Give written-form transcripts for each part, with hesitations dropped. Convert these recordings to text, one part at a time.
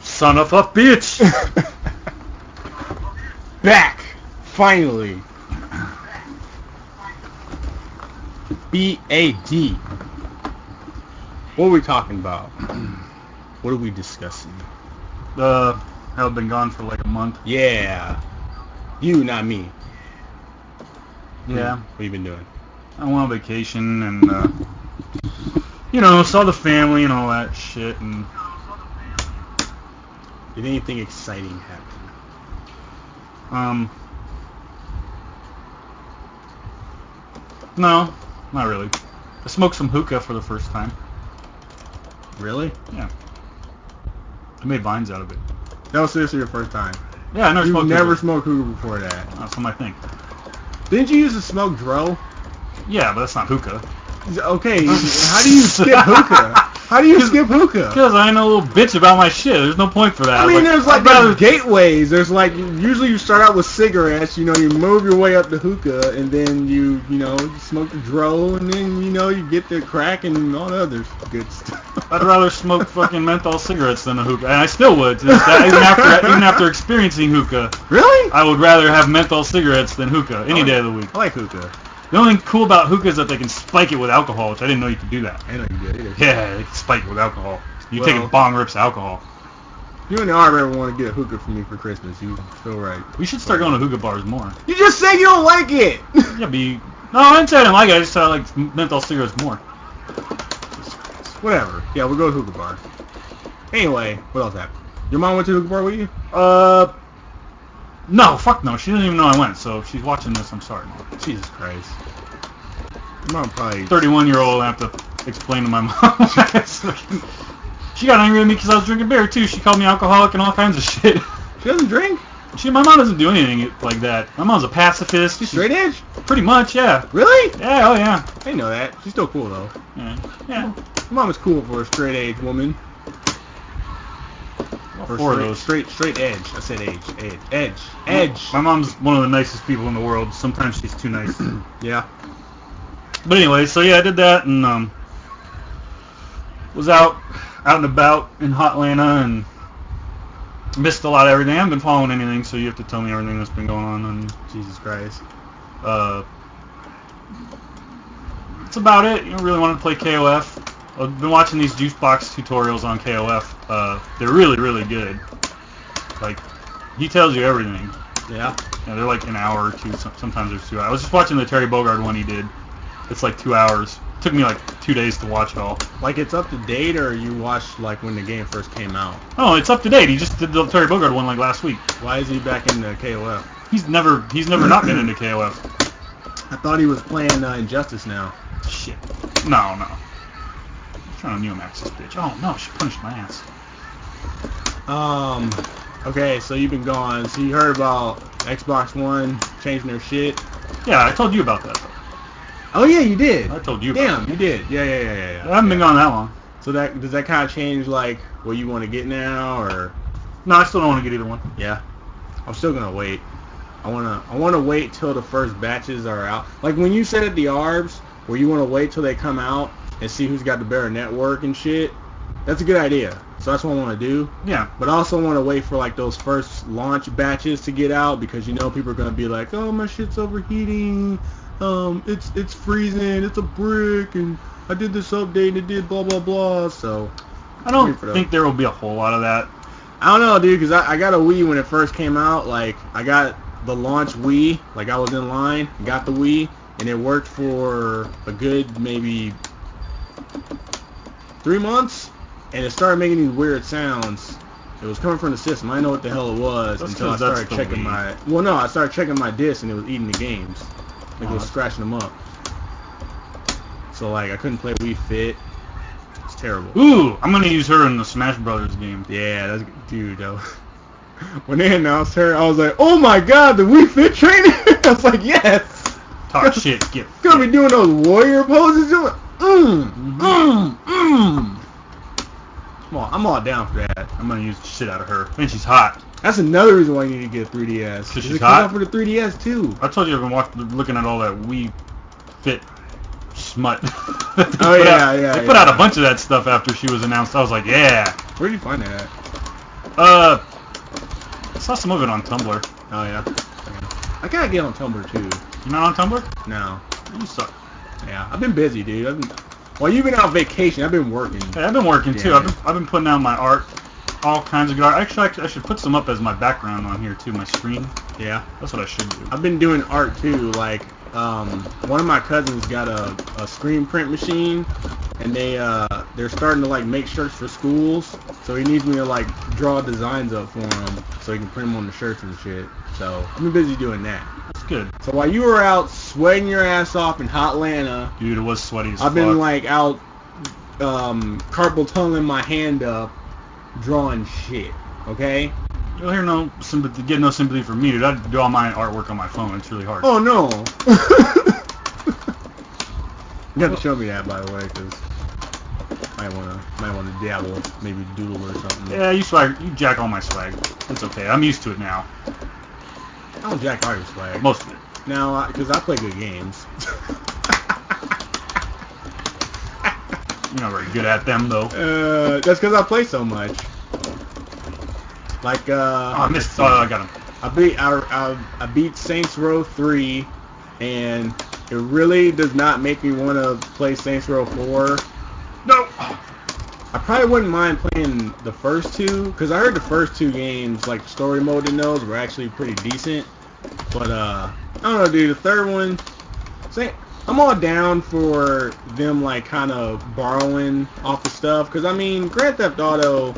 Son of a bitch. Back, finally. BAD. What are we talking about? What are we discussing? I've been gone for like a month. Yeah. You, not me. Yeah. What have you been doing? I went on vacation and, saw the family and all that shit. And did anything exciting happen? No, not really. I smoked some hookah for the first time. Really? Yeah. I made vines out of it. That was seriously your first time? Yeah, I never smoked hookah. You never hookah. smoked hookah before that? That's what I think. Didn't you use to smoke dro? Yeah, but that's not hookah. Okay, how do you skip hookah? How do you skip hookah? Because I ain't a little bitch about my shit. There's no point for that. I mean, there's gateways. There's usually you start out with cigarettes, you move your way up to hookah, and then you smoke the dro, and then, you get the crack and all the other good stuff. I'd rather smoke fucking menthol cigarettes than a hookah, and I still would. Even after experiencing hookah. Really? I would rather have menthol cigarettes than hookah any day of the week. I like hookah. The only thing cool about hookah is that they can spike it with alcohol, which I didn't know you could do that. I know you did either. Yeah, they can spike it with alcohol. You take a bong rips of alcohol. You and the Arb ever want to get a hookah for me for Christmas. You feel right. We should start going to hookah bars more. You just said you don't like it! Yeah, no, I didn't say I didn't like it. I just said I like menthol cigarettes more. Whatever. Yeah, we'll go to hookah bar. Anyway, what else happened? Your mom went to the hookah bar with you? No, fuck no. She doesn't even know I went, so if she's watching this, I'm sorry, Mom. Jesus Christ. Your mom probably... 31-year-old, I have to explain to my mom. She got angry at me because I was drinking beer, too. She called me alcoholic and all kinds of shit. She doesn't drink? My mom doesn't do anything like that. My mom's a pacifist. She's straight edge? Pretty much, yeah. Really? Yeah, oh yeah. I didn't know that. She's still cool, though. Yeah. Your mom is cool for a straight edge woman. Four of those. Straight edge. I said edge. My mom's one of the nicest people in the world. Sometimes she's too nice. Yeah. But anyway, so yeah, I did that and was out and about in hot Atlanta and missed a lot of everything. I haven't been following anything, so you have to tell me everything that's been going on. And Jesus Christ. That's about it. You don't really want to play KOF. I've been watching these juice box tutorials on KOF. They're really, really good. Like, he tells you everything. Yeah. They're like an hour or two. Sometimes there's 2 hours. I was just watching the Terry Bogard one he did. It's like 2 hours. It took me like 2 days to watch it all. Like, it's up to date, or you watched like when the game first came out? Oh, it's up to date. He just did the Terry Bogard one like last week. Why is he back into KOF? He's never not been into KOF. I thought he was playing Injustice now. Shit. No. I'm trying to Neomax this bitch. Oh no, she punched my ass. Okay, so you've been gone. So you heard about Xbox One changing their shit? Yeah, I told you about that though. Oh yeah, you did. I told you about Damn, that. you did. Yeah. I haven't been gone that long. So does that kind of change like what you want to get now, or? No, I still don't want to get either one. Yeah. I'm still gonna wait. I wanna wait till the first batches are out. Like when you said at the Arbs, where you wanna wait till they come out and see who's got the better network and shit. That's a good idea. So that's what I want to do. Yeah. But I also want to wait for like those first launch batches to get out, because people are gonna be like, oh, my shit's overheating. It's freezing. It's a brick, and I did this update and it did blah blah blah. So I don't think there will be a whole lot of that. I don't know, dude, because I got a Wii when it first came out. Like, I got the launch Wii. Like, I was in line, got the Wii, and it worked for a good maybe 3 months, and it started making these weird sounds. It was coming from the system. I didn't know what the hell it was until I started checking my... Well, no, I started checking my disc, and it was eating the games. Like, it was scratching them up. So, like, I couldn't play Wii Fit. It's terrible. Ooh, I'm gonna use her in the Smash Brothers game. Yeah, that's... Dude, though. When they announced her, I was like, oh my god, the Wii Fit trainer? I was like, yes! Talk shit, get gonna be doing those warrior poses. I'm all down for that. I'm gonna use the shit out of her. And she's hot. That's another reason why you need to get a 3DS. She's it hot? out for the 3DS too. I told you I've been looking at all that Wii Fit smut. Oh yeah. They put out a bunch of that stuff after she was announced. I was like, yeah. Where did you find that at? I saw some of it on Tumblr. Oh yeah. I gotta get on Tumblr too. You not on Tumblr? No. You suck. Yeah, I've been busy, dude. While you've been on vacation, I've been working. Hey, I've been working too. I've been putting out my art, all kinds of good art. Actually, I should put some up as my background on here too, my screen. Yeah. That's what I should do. I've been doing art too. Like, one of my cousins got a screen print machine, and they're starting to like make shirts for schools. So he needs me to like draw designs up for him so he can print them on the shirts and shit. So I've been busy doing that. That's good. So while you were out sweating your ass off in hot Atlanta, dude, it was sweaty as fuck. I've been like out carpal tunnelling my hand up, drawing shit. Okay. You'll hear no sympathy, get no sympathy from me, dude. I do all my artwork on my phone. It's really hard. Oh no. You have to show me that, by the way, because might wanna dabble, maybe doodle or something. Yeah, you jack all my swag. It's okay. I'm used to it now. I don't jack all your swag. Most of it. Now, because I play good games. You're not very good at them, though. That's because I play so much. Like, I missed. Oh, I got him. I beat Saints Row 3, and it really does not make me want to play Saints Row 4. No. I probably wouldn't mind playing the first two, because I heard the first two games, like the story mode in those, were actually pretty decent. But, I don't know, dude, the third one, I'm all down for them, like, kind of borrowing off the stuff, because, I mean, Grand Theft Auto,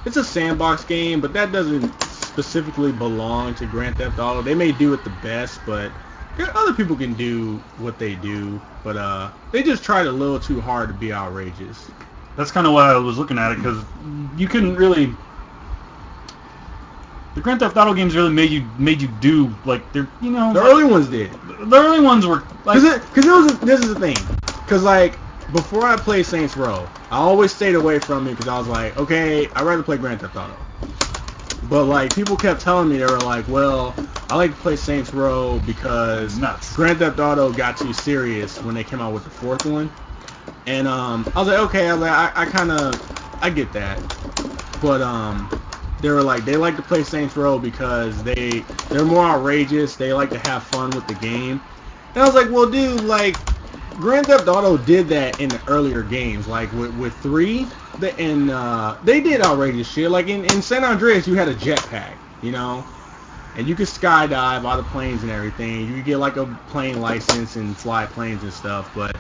it's a sandbox game, but that doesn't specifically belong to Grand Theft Auto. They may do it the best, but other people can do what they do, but they just tried a little too hard to be outrageous. That's kind of why I was looking at it, because you couldn't really... The Grand Theft Auto games really made you do, like, they're, you know... The early ones did. The early ones were, like... This is the thing. Because, like, before I played Saints Row, I always stayed away from it because I was like, okay, I'd rather play Grand Theft Auto. But, like, people kept telling me, they were like, well, I like to play Saints Row because Grand Theft Auto got too serious when they came out with the fourth one. And I was like, okay, I get that. But they were like, they like to play Saints Row because they're more outrageous. They like to have fun with the game. And I was like, well, dude, like, Grand Theft Auto did that in the earlier games. Like with 3, they did outrageous shit. Like in San Andreas, you had a jetpack, you know, and you could skydive out of planes and everything. You could get like a plane license and fly planes and stuff. But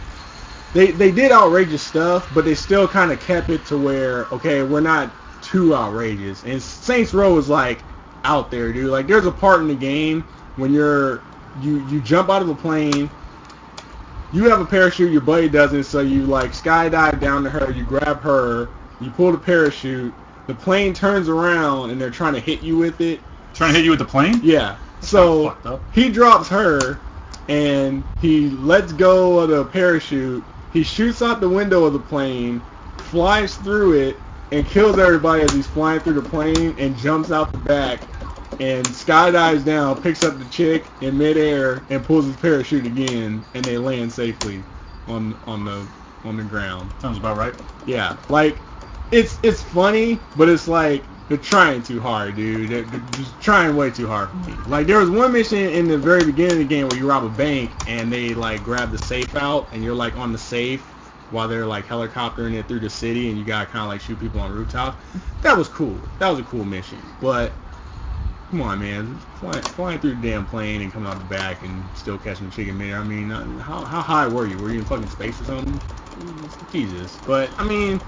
they did outrageous stuff, but they still kind of kept it to where, okay, we're not too outrageous. And Saints Row is like out there, dude. Like there's a part in the game when you jump out of a plane. You have a parachute, your buddy doesn't, so you like skydive down to her, you grab her, you pull the parachute, the plane turns around and they're trying to hit you with it. Trying to hit you with the plane? Yeah. So he drops her and he lets go of the parachute, he shoots out the window of the plane, flies through it, and kills everybody as he's flying through the plane and jumps out the back and skydives down, picks up the chick in midair, and pulls his parachute again, and they land safely on the ground. Sounds about right. Yeah, like it's funny, but it's like they're trying too hard, dude. They're just trying way too hard for me. Like there was one mission in the very beginning of the game where you rob a bank and they like grab the safe out, and you're like on the safe while they're like helicoptering it through the city, and you gotta kind of like shoot people on rooftops. That was cool. That was a cool mission, but. Come on, man. Flying through the damn plane and coming out the back and still catching the chicken midair. I mean, how high were you? Were you in fucking space or something? Jesus. But, I mean,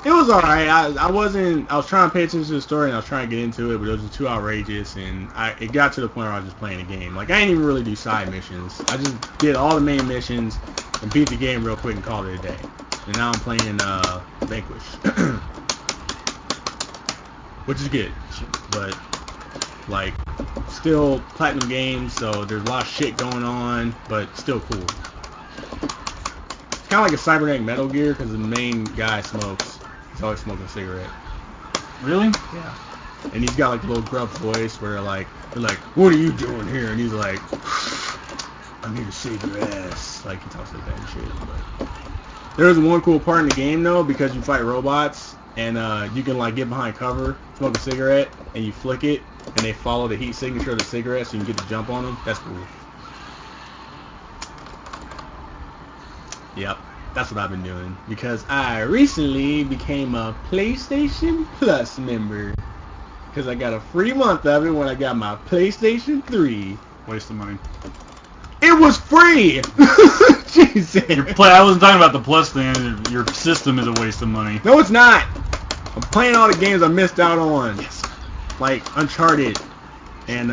it was alright. I was trying to pay attention to the story and I was trying to get into it, but it was just too outrageous, and it got to the point where I was just playing the game. Like, I didn't even really do side missions. I just did all the main missions and beat the game real quick and called it a day. And now I'm playing Vanquish. Which is good. But... like, still platinum games, so there's a lot of shit going on, but still cool. It's kind of like a cybernetic Metal Gear, because the main guy smokes. He's always smoking a cigarette. Really? Yeah. And he's got like a little gruff voice where they're like, what are you doing here? And he's like, I'm here to save your ass. Like, he talks like that and shit. But there's one cool part in the game, though, because you fight robots, and you can, like, get behind cover, smoke a cigarette, and you flick it, and they follow the heat signature of the cigarette, so you can get to jump on them. That's cool. Yep, that's what I've been doing, because I recently became a PlayStation Plus member, because I got a free month of it when I got my PlayStation 3. Waste of money. It was free! Jesus. I wasn't talking about the Plus thing. Your system is a waste of money. No, it's not. I'm playing all the games I missed out on. Yes. Like Uncharted and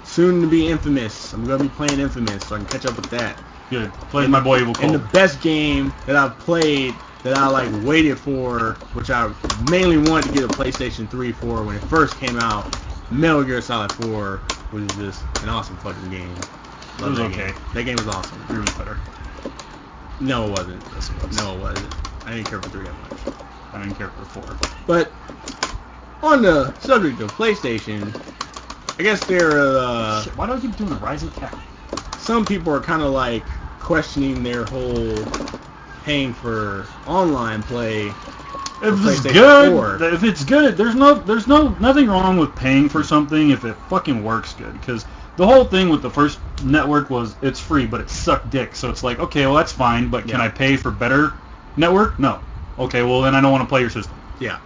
soon to be Infamous. I'm going to be playing Infamous, so I can catch up with that. Good. Play my boy Evil Cold. And the best game that I've played that I like waited for, which I mainly wanted to get a PlayStation 3 for when it first came out, Metal Gear Solid 4 was just an awesome fucking game. It was okay. Game. That game was awesome. 3 was better. No, it wasn't. Yes, it was. No, it wasn't. I didn't care for 3 that much. I didn't care for 4. But on the subject of PlayStation, I guess there. Shit, why do I keep doing a rising cat? Some people are kind of like questioning their whole paying for online play. If it's good, if it's good, there's nothing wrong with paying for something if it fucking works good. Because the whole thing with the first network was it's free, but it sucked dick. So it's like, okay, well that's fine, but can I pay for better network? No. Okay, well then I don't want to play your system. Yeah.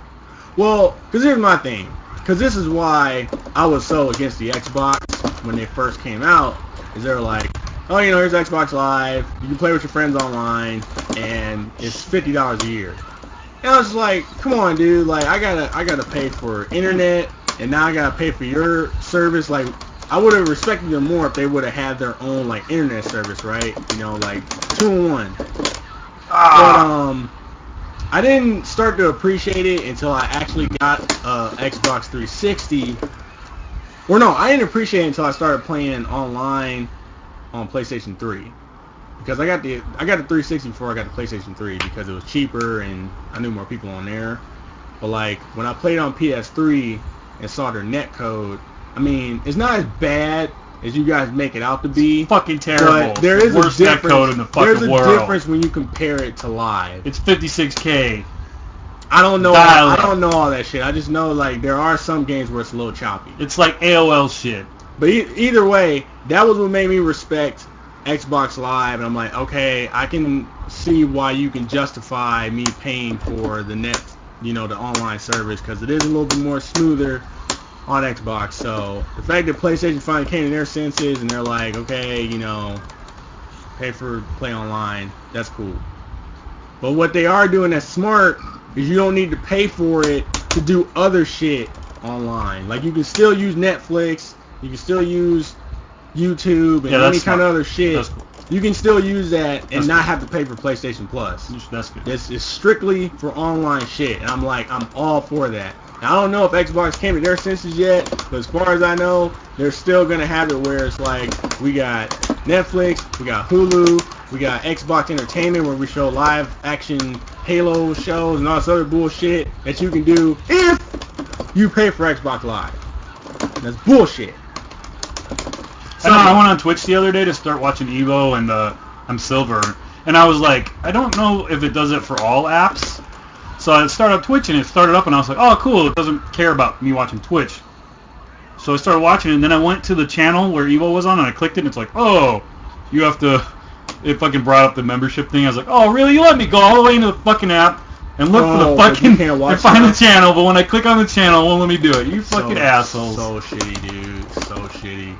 Well, because here's my thing. Because this is why I was so against the Xbox when they first came out. Is they're like, oh, you know, here's Xbox Live. You can play with your friends online, and it's $50 a year. And I was just like, come on, dude. Like, I gotta pay for internet, and now I gotta pay for your service. Like, I would have respected them more if they would have had their own like internet service, right? You know, like 2-in-1. But I didn't start to appreciate it until I actually got Xbox 360. Or no, I didn't appreciate it until I started playing online on PlayStation 3. Because I got the 360 before I got the PlayStation 3 because it was cheaper and I knew more people on there. But like when I played on PS3 and saw their net code, I mean, it's not as bad as you guys make it out to be. It's fucking terrible. But there is worst a difference. Net code in the fucking world. There's a difference when you compare it to live. It's 56K. I don't know. I don't know all that shit. I just know like there are some games where it's a little choppy. It's like AOL shit. But either way, that was what made me respect Xbox Live, and I'm like, okay, I can see why you can justify me paying for the net, you know, the online service, because it is a little bit more smoother on Xbox. So the fact that PlayStation finally came to their senses and they're like, okay, you know, pay for play online, that's cool. But what they are doing that's smart is you don't need to pay for it to do other shit online. Like you can still use Netflix, you can still use YouTube and any kind of other shit. Cool. You can still use that and not have to pay for PlayStation Plus. That's good. It's strictly for online shit, and I'm all for that. Now, I don't know if Xbox came to their senses yet, but as far as I know, they're still gonna have it where it's like we got Netflix, we got Hulu, we got Xbox Entertainment where we show live action Halo shows and all this other bullshit that you can do if you pay for Xbox Live. That's bullshit. I went on Twitch the other day to start watching Evo, and I'm Silver, and I was like, I don't know if it does it for all apps. So I started up Twitch, and it started up, and I was like, oh, cool, it doesn't care about me watching Twitch. So I started watching it, and then I went to the channel where Evo was on, and I clicked it, and it's like, oh, you have to, it fucking brought up the membership thing. I was like, oh, really? You let me go all the way into the fucking app and look for the fucking, and find the channel, but when I click on the channel, it won't let me do it. You fucking assholes. So shitty, dude. So shitty.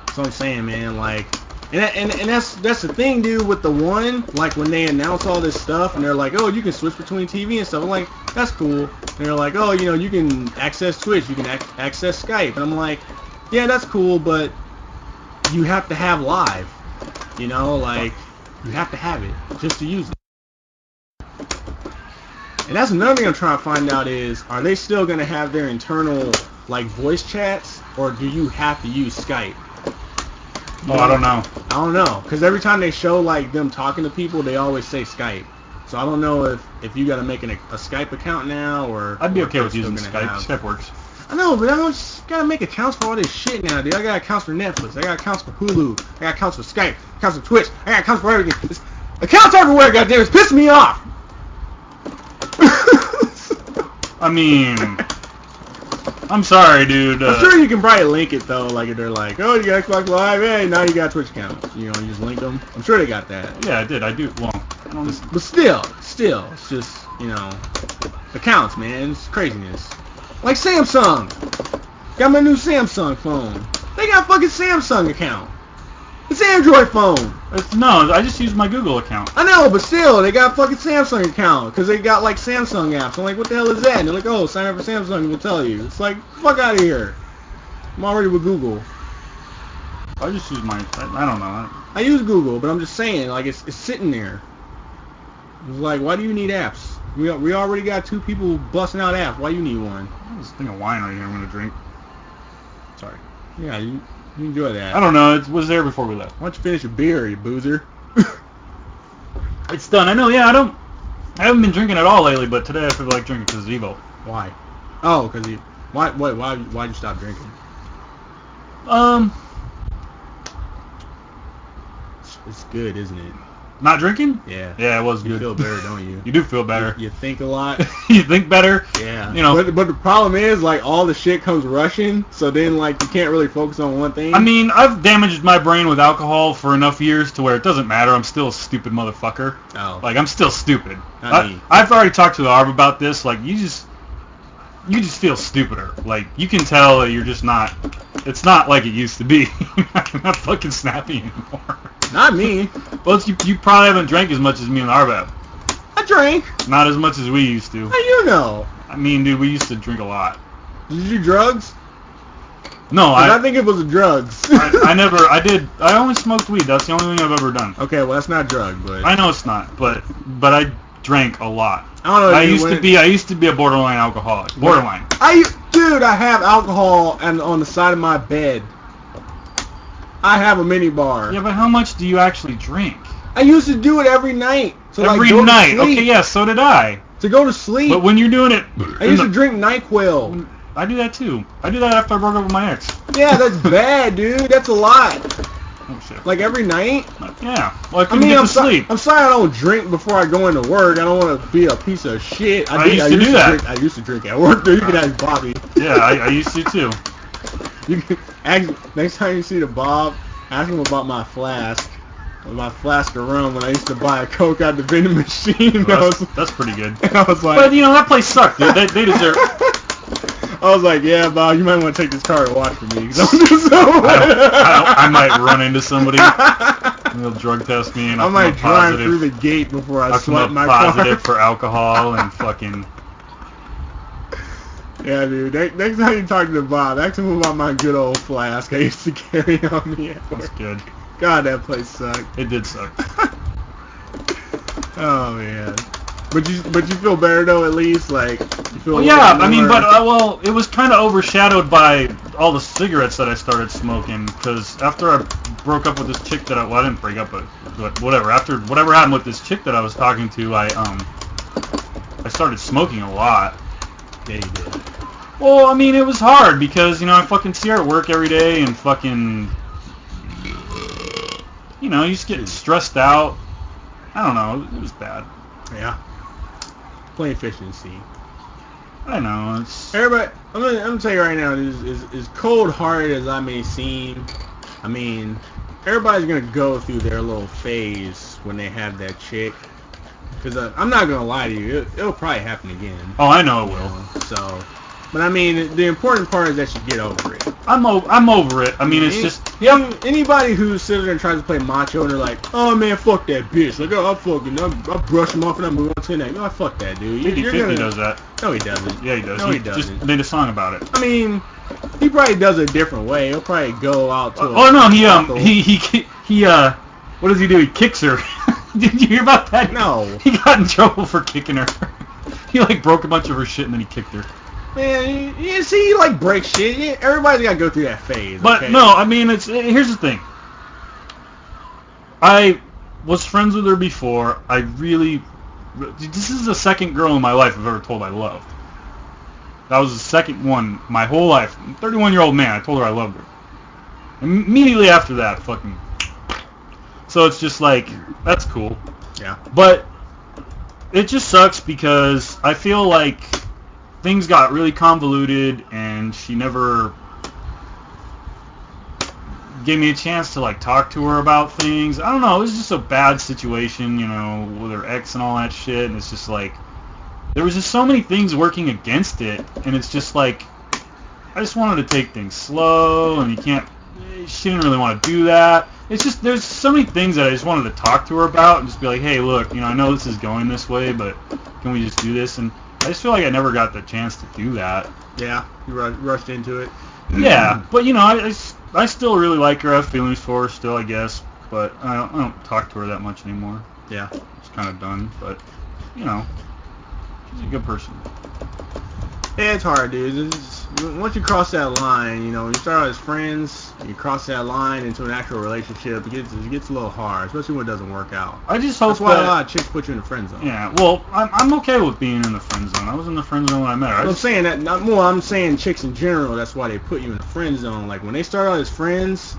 That's what I'm saying, man. Like, and that's the thing, dude. With the one, like when they announce all this stuff, and they're like, oh, you can switch between TV and stuff. I'm like, that's cool. And they're like, oh, you know, you can access Twitch, you can access Skype, and I'm like, yeah, that's cool, but you have to have live. You know, like you have to have it just to use it. And that's another thing I'm trying to find out is, are they still gonna have their internal like voice chats, or do you have to use Skype? Oh, I don't know. I don't know, because every time they show like them talking to people, they always say Skype. So I don't know if you got to make a Skype account now, or I'd be okay with using Skype. Skype works. I know, but I just gotta make accounts for all this shit now, dude. I got accounts for Netflix. I got accounts for Hulu. I got accounts for Skype. Accounts for Twitch. I got accounts for everything. Accounts everywhere, goddamn. It's pissing me off. I mean, I'm sorry, dude. I'm sure you can probably link it though. Like if they're like, oh, you got Xbox Live, hey, now you got Twitch accounts. You know, you just link them. I'm sure they got that. Yeah, I did. I do. Well, I don't. But still, it's just accounts, man. It's craziness. Like Samsung. Got my new Samsung phone. They got fucking Samsung account. It's Android phone. No, I just use my Google account. I know, but still, they got fucking Samsung account because they got like Samsung apps. I'm like, what the hell is that? And they're like, oh, sign up for Samsung and we'll tell you. It's like, fuck out of here. I'm already with Google. I just use my, I don't know. I use Google, but I'm just saying, like, it's sitting there. It's like, why do you need apps? We already got 2 people busting out apps. Why you need one? There's a thing of wine right here I'm going to drink. Sorry. Yeah, you enjoy that. I don't know. It was there before we left. Why don't you finish your beer, you boozer? It's done. I know. Yeah, I haven't been drinking at all lately, but today I feel like drinking because of Evo. Why? Oh, because you. Why'd you stop drinking? It's good, isn't it? Not drinking? Yeah. Yeah, it was good. You feel better, don't you? You do feel better. You think a lot. You think better. Yeah. You know. But the problem is, like, all the shit comes rushing, so then, like, you can't really focus on one thing. I mean, I've damaged my brain with alcohol for enough years to where it doesn't matter. I'm still a stupid motherfucker. Oh. Like, I'm still stupid. I I've already talked to the Arb about this. Like, you just feel stupider. Like, you can tell that you're just not. It's not like it used to be. I'm not fucking snappy anymore. Not me. Well, you probably haven't drank as much as me and Arb have. I drank. Not as much as we used to. How you know? I mean, dude, we used to drink a lot. Did you do drugs? No, I think it was drugs. I only smoked weed. That's the only thing I've ever done. Okay, well, that's not drug, but... I know it's not, but I drank a lot. I don't know. I used to be a borderline alcoholic. Borderline. Dude, I have alcohol on the side of my bed. I have a mini bar. Yeah, but how much do you actually drink? I used to do it every night. Every night. Okay, yeah, so did I. To go to sleep. But when you're doing it... I used to drink NyQuil. I do that too. I do that after I broke up with my ex. Yeah, that's bad, dude. That's a lot. Oh, shit. Like every night? Yeah. Well, I couldn't get to sleep. I'm sorry I don't drink before I go into work. I don't want to be a piece of shit. I used to do that. I used to drink at work, dude. You can ask Bobby. Yeah, I used to too. You can next time you see the Bob, ask him about my flask. My flask of rum when I used to buy a Coke out the vending machine. Well, that's pretty good. And I was like... But, that place sucked, dude. They deserve... I was like, yeah, Bob, you might want to take this car and watch for me. I might run into somebody. They'll drug test me, and I might drive through the gate before I swipe my car. Positive for alcohol and fucking... Yeah, dude. Next time you talk to Bob, ask him about my good old flask I used to carry on me at work. That's good. God, that place sucked. It did suck. Oh man. But you feel better though, at least, like you feel. Well, yeah, I mean, but it was kind of overshadowed by all the cigarettes that I started smoking. Because after I broke up with this chick I didn't break up, but whatever. After whatever happened with this chick that I was talking to, I started smoking a lot. Yeah, you did. Well, I mean, it was hard because I fucking see her at work every day and fucking. You just get stressed out. I don't know. It was bad. Yeah. Plain efficiency. I know. It's everybody. I'm gonna tell you right now. As cold-hearted as I may seem, I mean, everybody's gonna go through their little phase when they have that chick. Because I'm not gonna lie to you, it'll probably happen again. Oh, I know it will. So. But I mean, the important part is that you get over it. I'm over it. I mean, it's just anybody who sits there and tries to play macho and they're like, oh man, fuck that bitch. Like, oh, I'll brush him off and I move on to the next. Oh, fuck that dude. 50-50 does that. No, he doesn't. Yeah, he does. No, he doesn't. Just made a song about it. I mean, he probably does it a different way. He'll probably go out to. Oh no, he what does he do? He kicks her. Did you hear about that? No. He got in trouble for kicking her. He broke a bunch of her shit and then he kicked her. Man, you see, you break shit. Everybody's got to go through that phase. But okay? no, I mean, here's the thing. I was friends with her before. This is the second girl in my life I've ever told I loved. That was the second one my whole life. 31-year-old man. I told her I loved her. Immediately after that, fucking. So it's just like, that's cool. Yeah. But it just sucks because I feel like things got really convoluted and she never gave me a chance to like talk to her about things. I don't know, it was just a bad situation, you know, with her ex and all that shit, and it's just like there was just so many things working against it, and it's just like I just wanted to take things slow, and she didn't really want to do that. It's just there's so many things that I just wanted to talk to her about and just be like, hey, look, you know, I know this is going this way, but can we just do this? And I just feel like I never got the chance to do that. Yeah, you rushed into it. Yeah, but you know, I still really like her. I have feelings for her still, I guess, but I don't talk to her that much anymore. Yeah, it's kind of done, but you know, she's a good person. Yeah, it's hard, dude. Once you cross that line, you know, when you start out as friends, you cross that line into an actual relationship, it gets a little hard, especially when it doesn't work out. I just hope that's why a lot of chicks put you in the friend zone. Yeah, well, I'm okay with being in the friend zone. I was in the friend zone when I met her. I'm saying that not more. I'm saying chicks in general. That's why they put you in the friend zone. Like when they start out as friends,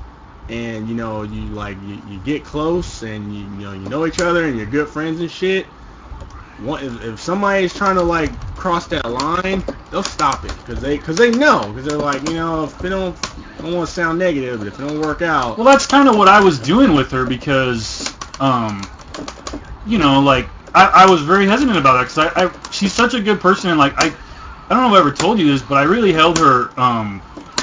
and you know, you get close, and you know each other, and you're good friends and shit. If somebody's trying to like cross that line, they'll stop it because they know, because they're like, you know, if they don't want to sound negative, but if it don't work out. Well, that's kind of what I was doing with her because, you know, like I was very hesitant about that because she's such a good person, and like I don't know if I ever told you this, but I really held her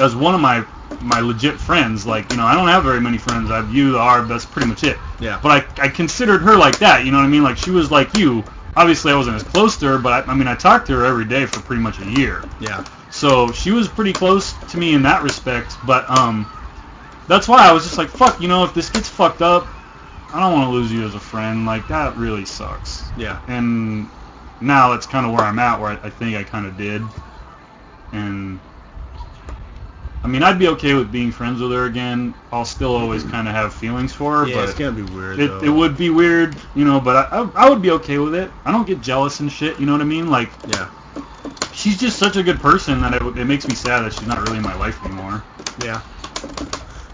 as one of my legit friends. Like, you know, I don't have very many friends. I have you, R, that's pretty much it. Yeah. But I considered her like that. You know what I mean? Like she was like you. Obviously, I wasn't as close to her, but I mean, I talked to her every day for pretty much a year. Yeah. So she was pretty close to me in that respect, but that's why I was just like, fuck, you know, if this gets fucked up, I don't want to lose you as a friend. Like, that really sucks. Yeah. And now that's kind of where I'm at, where I think I kind of did. And I mean, I'd be okay with being friends with her again. I'll still always kind of have feelings for her. Yeah, but it's gonna be weird. It would be weird, you know. But I would be okay with it. I don't get jealous and shit. You know what I mean? Like, yeah, she's just such a good person that it makes me sad that she's not really in my life anymore. Yeah.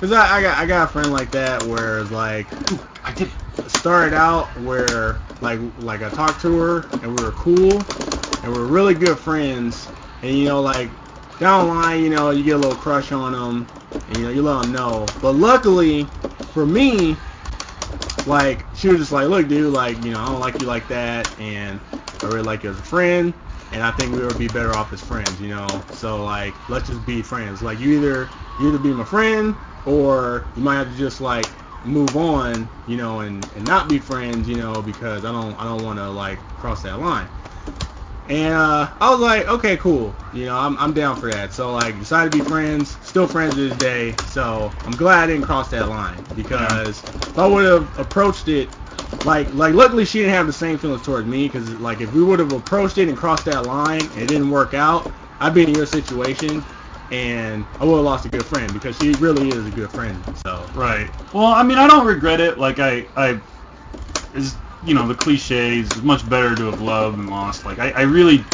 Cause I got a friend like that where it's like I did started out where like I talked to her and we were cool and we were really good friends, and you know, like down the line, you know, you get a little crush on them, and, you know, you let them know. But luckily, for me, like, she was just like, look, dude, like, you know, I don't like you like that, and I really like you as a friend, and I think we would be better off as friends, you know. So, like, let's just be friends. Like, you either be my friend, or you might have to just, like, move on, you know, and not be friends, you know, because I don't want to, like, cross that line. And I was like, okay, cool. You know, I'm down for that. So, like, decided to be friends. Still friends to this day. So, I'm glad I didn't cross that line. Because if I would have approached it, like luckily she didn't have the same feelings towards me. Because, like, if we would have approached it and crossed that line and it didn't work out, I'd be in your situation. And I would have lost a good friend. Because she really is a good friend. So. Right. Well, I mean, I don't regret it. Like, you know, the cliches, it's much better to have loved than lost. Like, I really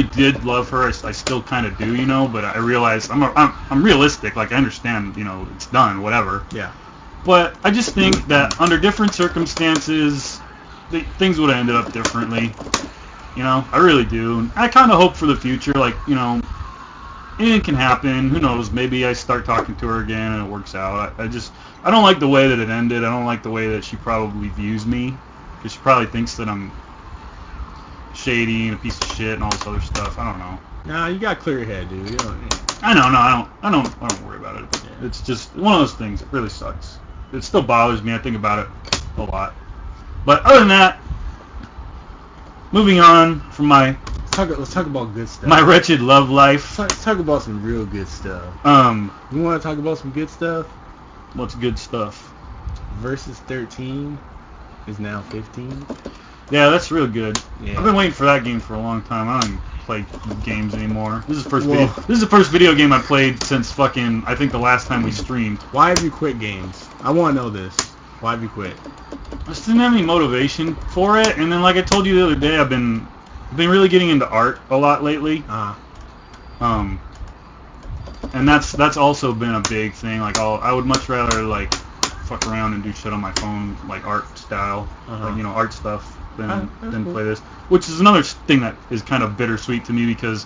did love her. I still kind of do, you know, but I realized I'm realistic. Like, I understand, you know, it's done, whatever. Yeah. But I just think that under different circumstances, things would have ended up differently. You know, I really do. And I kind of hope for the future, like, you know, anything can happen. Who knows? Maybe I start talking to her again and it works out. I don't like the way that it ended. I don't like the way that she probably views me. Because she probably thinks that I'm shady and a piece of shit and all this other stuff. I don't know. Nah, you got clear your head, dude. I know. No, I don't worry about it. Yeah. It's just one of those things. It really sucks. It still bothers me. I think about it a lot. But other than that, moving on from my let's talk about good stuff. My wretched love life. Let's talk about some real good stuff. You want to talk about some good stuff? What's good stuff? Versus 13 is now 15. Yeah, that's real good. Yeah. I've been waiting for that game for a long time. I don't even play games anymore. This is the first video game I played since fucking, I think, the last time we streamed. Why have you quit games? I want to know this. Why have you quit? I just didn't have any motivation for it, and then like I told you the other day, I've been really getting into art a lot lately. And that's also been a big thing. Like I would much rather like fuck around and do shit on my phone, like art style, like, art stuff, than cool. play this. Which is another thing that is kind of bittersweet to me, because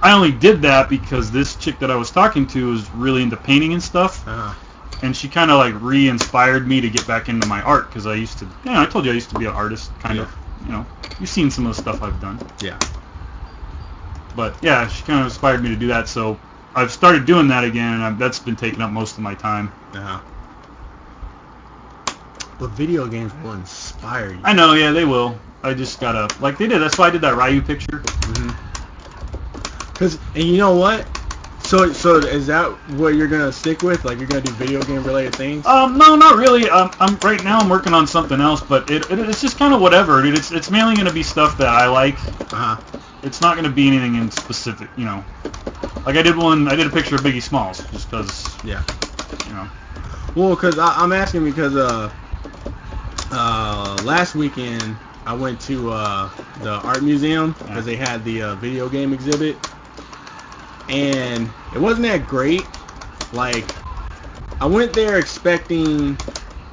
I only did that because this chick that I was talking to was really into painting and stuff. And she kind of like re-inspired me to get back into my art, because I used to, I told you I used to be an artist, kind of, you've seen some of the stuff I've done. Yeah. But yeah, she kind of inspired me to do that, so I've started doing that again, and that's been taking up most of my time. But video games will inspire you. I know, yeah, they will. I just gotta, like they did, that's why I did that Ryu picture. And you know what? So is that what you're gonna stick with? Like, you're gonna do video game related things? No, not really. I'm right now. I'm working on something else, but it's just kind of whatever, dude. It's mainly gonna be stuff that I like. It's not gonna be anything in specific, Like I did a picture of Biggie Smalls, just because. Yeah. Well, because I'm asking because last weekend I went to the art museum because they had the video game exhibit. And it wasn't that great. Like, I went there expecting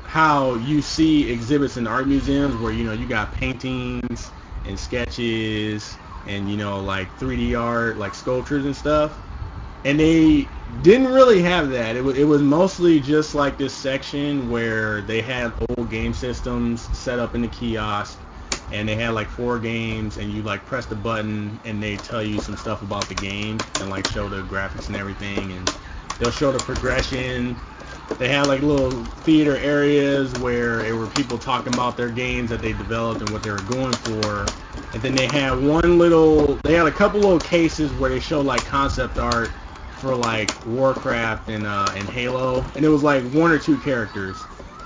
how you see exhibits in art museums where, you got paintings and sketches and, like 3D art, like sculptures and stuff. And they didn't really have that. It was mostly just like this section where they had old game systems set up in the kiosk. And they had like 4 games, and you like press the button, and they tell you some stuff about the game, and like show the graphics and everything, and they'll show the progression. They had like little theater areas where it were people talking about their games that they developed and what they were going for. And then they had they had a couple little cases where they showed like concept art for like Warcraft and Halo, and it was like 1 or 2 characters.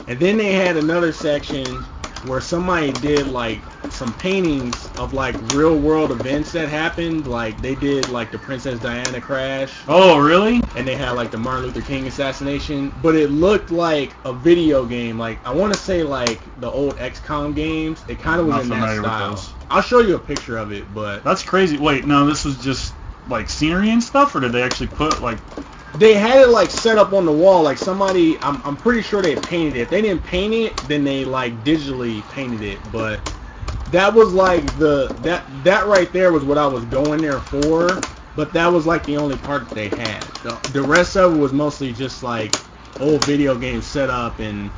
And then they had another section where somebody did like some paintings of like real world events that happened. Like they did like the Princess Diana crash. Oh, really? And they had like the Martin Luther King assassination. But it looked like a video game. Like I want to say like the old XCOM games. It kind of was in that style. I'll show you a picture of it, but... That's crazy. Wait, no, this was just like scenery and stuff, or did they actually put like... They had it like set up on the wall, like somebody, I'm pretty sure they painted it. If they didn't paint it, then they like digitally painted it. But that was like that right there was what I was going there for. But that was like the only part that they had. The rest of it was mostly just like old video games set up and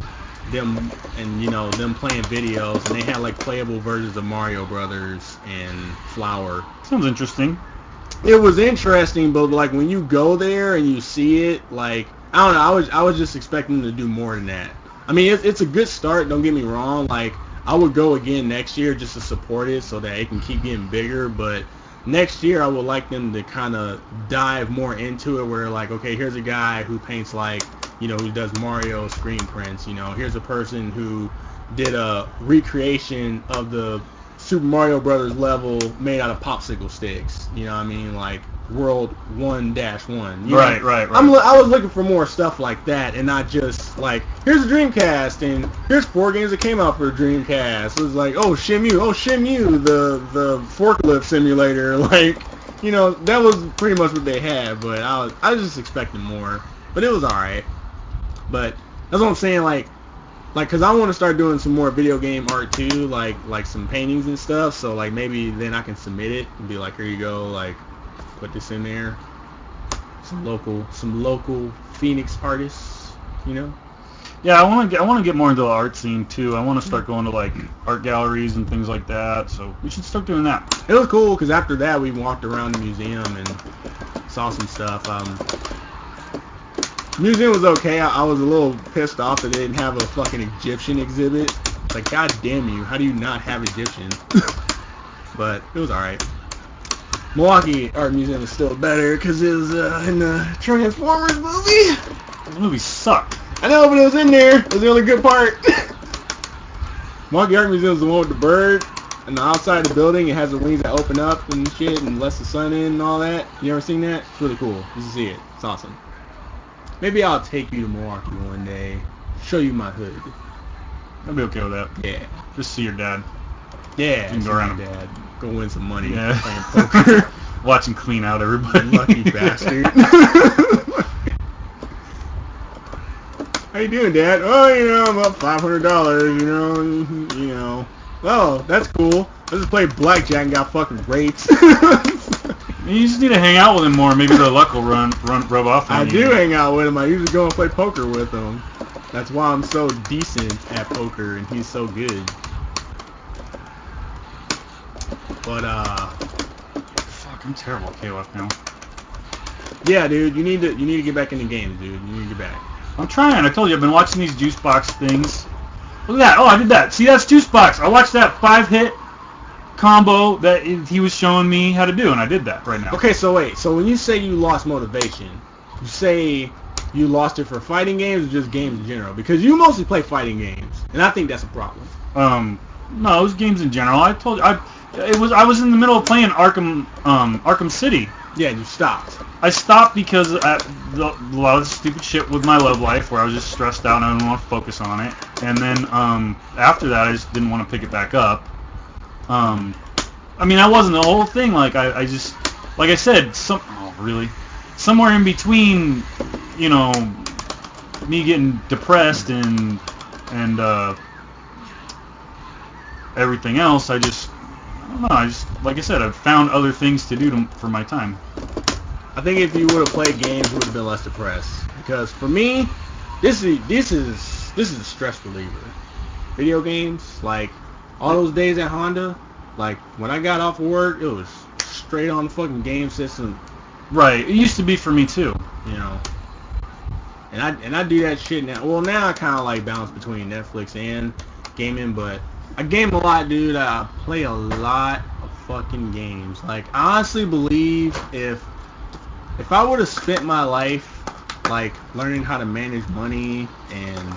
them playing videos, and they had like playable versions of Mario Brothers and Flower. Sounds interesting. It was interesting, but like when you go there and you see it, like I don't know, I was just expecting them to do more than that. I mean, it's a good start. Don't get me wrong. Like I would go again next year just to support it so that it can keep getting bigger. But next year I would like them to kind of dive more into it, where like, okay, here's a guy who paints like, who does Mario screen prints. Here's a person who did a recreation of the Super Mario Brothers level made out of popsicle sticks. You know what I mean? Like World 1-1. Right. I was looking for more stuff like that, and not just like, here's a Dreamcast, and here's 4 games that came out for Dreamcast. It was like, oh Shenmue, the forklift simulator. Like, that was pretty much what they had. But I was just expecting more. But it was alright. But that's what I'm saying. Like, cause I want to start doing some more video game art too, like some paintings and stuff. So like maybe then I can submit it and be like, here you go, like put this in there. Some local Phoenix artists, Yeah, I want to get more into the art scene too. I want to start going to like art galleries and things like that. So we should start doing that. It was cool because after that we walked around the museum and saw some stuff. Museum was okay. I was a little pissed off that they didn't have a fucking Egyptian exhibit. It's like, god damn you, how do you not have Egyptian? But it was alright. Milwaukee Art Museum is still better because it was in the Transformers movie. The movie sucked. I know, but it was in there. It was the only good part. Milwaukee Art Museum is the one with the bird. And the outside of the building, it has the wings that open up and shit and lets the sun in and all that. You ever seen that? It's really cool. You should see it. It's awesome. Maybe I'll take you to Milwaukee one day, show you my hood. I'll be okay with that. Yeah. Just see your dad. Yeah. You can go around. Dad. Go win some money. Yeah. Playing poker. Watch him clean out everybody. Lucky bastard. How you doing, Dad? Oh, I'm up $500. You know. Oh, that's cool. I just played blackjack and got fucking raped. You just need to hang out with him more. Maybe the luck will rub off on you. I do hang out with him. I usually go and play poker with him. That's why I'm so decent at poker and he's so good. But fuck, I'm terrible at KOF now. Yeah, dude, you need to get back in the game, dude. You need to get back. I'm trying. I told you I've been watching these juice box things. Look at that. Oh, I did that. See, that's juice box. I watched that 5-hit combo that he was showing me how to do, and I did that right now. Okay, so wait. So when you say you lost motivation, you say you lost it for fighting games or just games in general? Because you mostly play fighting games, and I think that's a problem. No, it was games in general. I told you, I was in the middle of playing Arkham City. Yeah, and you stopped. I stopped because a lot of stupid shit with my love life, where I was just stressed out and I didn't want to focus on it. And then after that, I just didn't want to pick it back up. I mean, that wasn't the whole thing. Like I just, like I said, somewhere in between, you know, me getting depressed and everything else, I don't know. Like I said, I've found other things to do for my time. I think if you would have played games, you would have been less depressed. Because for me, this is a stress reliever. Video games, like all those days at Honda, like when I got off of work, it was straight on the fucking game system. Right. It used to be for me too. You know. And I do that shit now. Well, now I kind of like balance between Netflix and gaming, but I game a lot, dude. I play a lot of fucking games. Like, I honestly believe if I would have spent my life, like, learning how to manage money and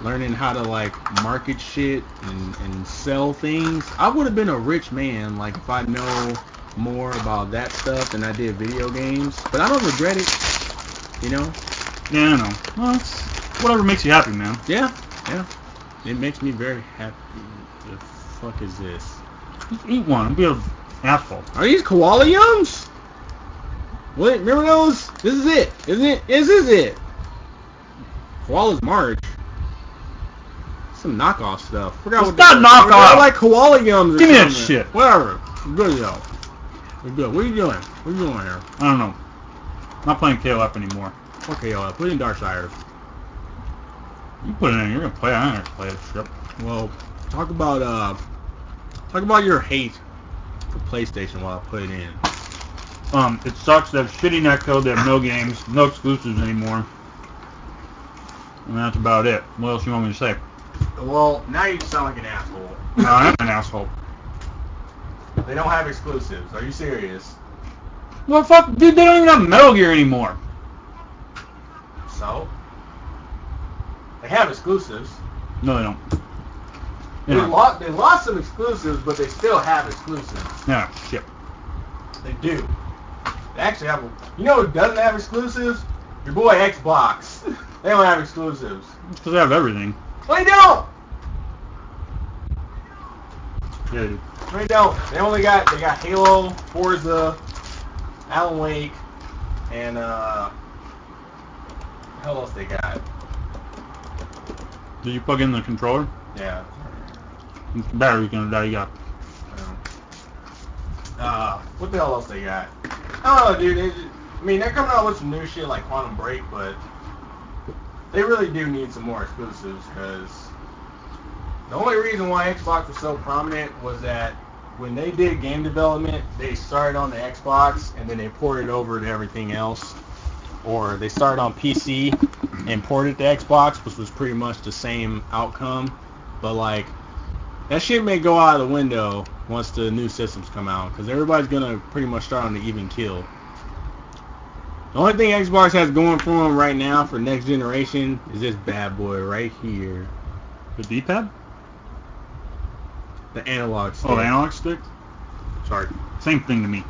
learning how to, like, market shit and sell things, I would have been a rich man, like, if I know more about that stuff than I did video games. But I don't regret it, you know? Yeah, I know. Well, it's whatever makes you happy, man. Yeah. It makes me very happy. The fuck is this? Just eat one. It'll be an apple. Are these koala yums? What? Remember those? This is it. Isn't it? This is it. Koala's March. Some knockoff stuff. It's not knockoff. I like koala yums. Give me that shit. Whatever. Good though. We're good. What are you doing? What are you doing here? I don't know. I'm not playing KOF anymore. Okay, put it in Darksiders. You put it in. You're gonna play it. I'm gonna play it. Yep. Well, talk about your hate for PlayStation while I put it in. It sucks. They have shitty netcode. They have no games, no exclusives anymore, and that's about it. What else you want me to say? Well, now you sound like an asshole. No, I am an asshole. They don't have exclusives. Are you serious? Well, fuck, dude. They don't even have Metal Gear anymore. So? They have exclusives. No, they don't. They lost some exclusives, but they still have exclusives. Yeah, shit. They do. They actually have. You know who doesn't have exclusives? Your boy Xbox. They don't have exclusives. It's because they have everything. They don't. Yeah, dude. They don't. They got Halo, Forza, Alan Wake, and what the hell else they got? Did you plug in the controller? Yeah. The battery's gonna die. You got. What the hell else they got? I don't know, dude. They're coming out with some new shit like Quantum Break, but they really do need some more exclusives, because the only reason why Xbox was so prominent was that when they did game development, they started on the Xbox and then they ported it over to everything else. Or they started on PC and ported it to Xbox, which was pretty much the same outcome. But, like, that shit may go out of the window once the new systems come out, because everybody's going to pretty much start on the even kill. The only thing Xbox has going for them right now for next generation is this bad boy right here. The D-pad? The analog stick. Oh, the analog stick? Sorry. Same thing to me.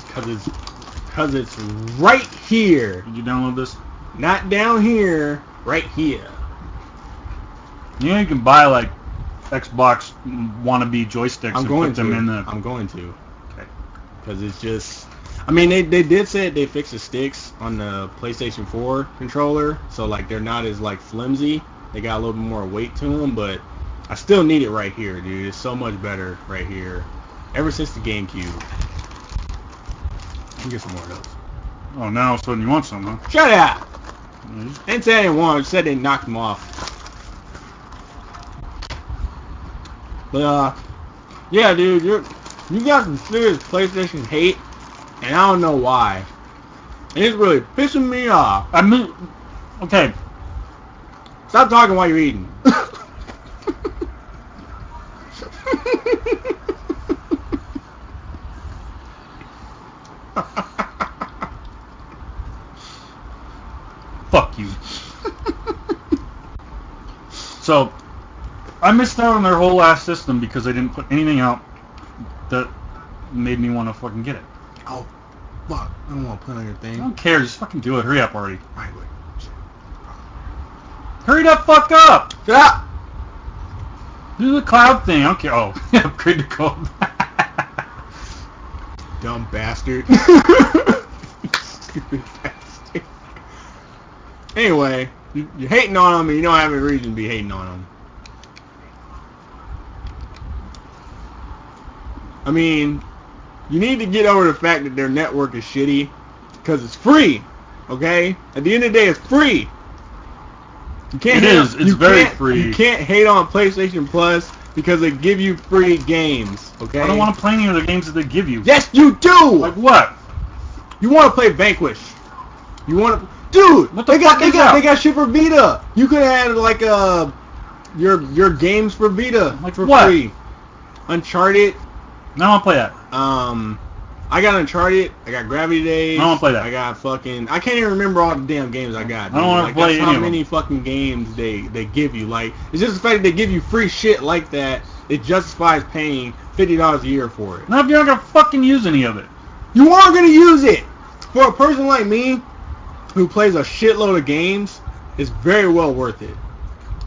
Because it's right here. Did you download this? Not down here, right here. You know, you can buy, like, Xbox wannabe joysticks I'm going put them to. in the... I'm going to. Okay. Because it's just... I mean, they did say they fixed the sticks on the PlayStation 4 controller, so like they're not as like flimsy. They got a little bit more weight to them, but I still need it right here, dude. It's so much better right here. Ever since the GameCube. Let me get some more of those. Oh, now all of a sudden you want some, huh? Shut up! Mm-hmm. I didn't say I didn't want them. I just said they knocked them off. But, yeah, dude, you got some serious PlayStation hate, and I don't know why. And it's really pissing me off. I mean, okay. Stop talking while you're eating. Fuck you. So, I missed out on their whole last system because they didn't put anything out that made me want to fucking get it. Oh, fuck. I don't want to put on your thing. I don't care. Just fucking do it. Hurry up already. Right, wait. Hurry the fuck up! Shut up! Do the cloud thing. I don't care. Oh, upgrade the code. Dumb bastard. Stupid bastard. Anyway, you're hating on them and you don't have any reason to be hating on them. I mean, you need to get over the fact that their network is shitty because it's free, okay? At the end of the day, it's free. You can't It's very free. You can't hate on PlayStation Plus because they give you free games, okay? I don't want to play any of the games that they give you. Yes, you do! Like what? You want to play Vanquish. You want to... Dude! What the they got that? shit for Vita. You could have had, like, your games for Vita. Like for what? free. Uncharted. No, I don't play that. I got Uncharted. I got Gravity Days. I don't play that. I got fucking... I can't even remember all the damn games I got. Dude. I don't want to play that's any how of many them. fucking games they give you. Like, it's just the fact that they give you free shit like that. It justifies paying $50 a year for it. Not if you're not gonna fucking use any of it. You are gonna use it. For a person like me, who plays a shitload of games, it's very well worth it.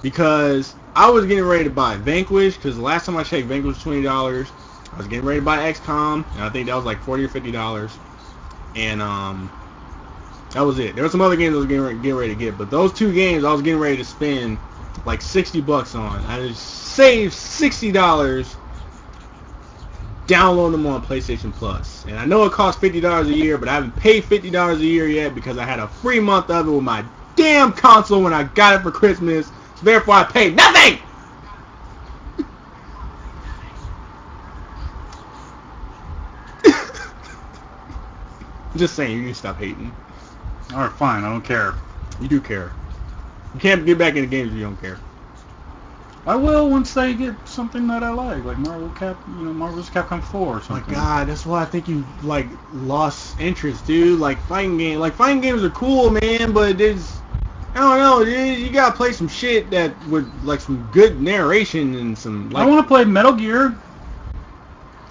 Because I was getting ready to buy Vanquish, because the last time I checked, Vanquish was $20. I was getting ready to buy XCOM, and I think that was like $40 or $50. And that was it. There were some other games I was getting ready to get, but those two games I was getting ready to spend like $60 on. I just saved $60, download them on PlayStation Plus. And I know it costs $50 a year, but I haven't paid $50 a year yet because I had a free month of it with my damn console when I got it for Christmas. So therefore I paid nothing! I'm just saying, you need to stop hating. Alright, fine. I don't care. You do care. You can't get back into games if you don't care. I will once they get something that I like Marvel's Capcom 4 or something. My God, that's why I think you like lost interest, dude. Like fighting games are cool, man, but I don't know, dude. You gotta play some shit that with like some good narration and some. Like, I want to play Metal Gear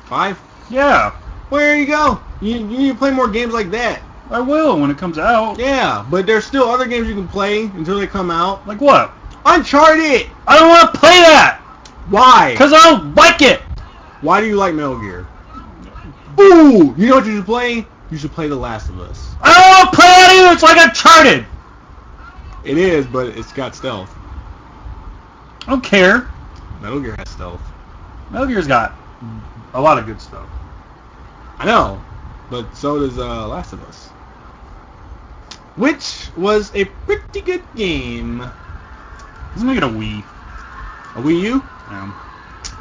5. Yeah. Where you go? You need to play more games like that. I will when it comes out. Yeah, but there's still other games you can play until they come out. Like what? Uncharted! I don't want to play that! Why? Because I don't like it! Why do you like Metal Gear? Ooh! You know what you should play? You should play The Last of Us. I don't want to play that either! It's like Uncharted! It is, but it's got stealth. I don't care. Metal Gear has stealth. Metal Gear's got a lot of good stuff. I know, but so does Last of Us. Which was a pretty good game. Let's make it a Wii. A Wii U? Yeah.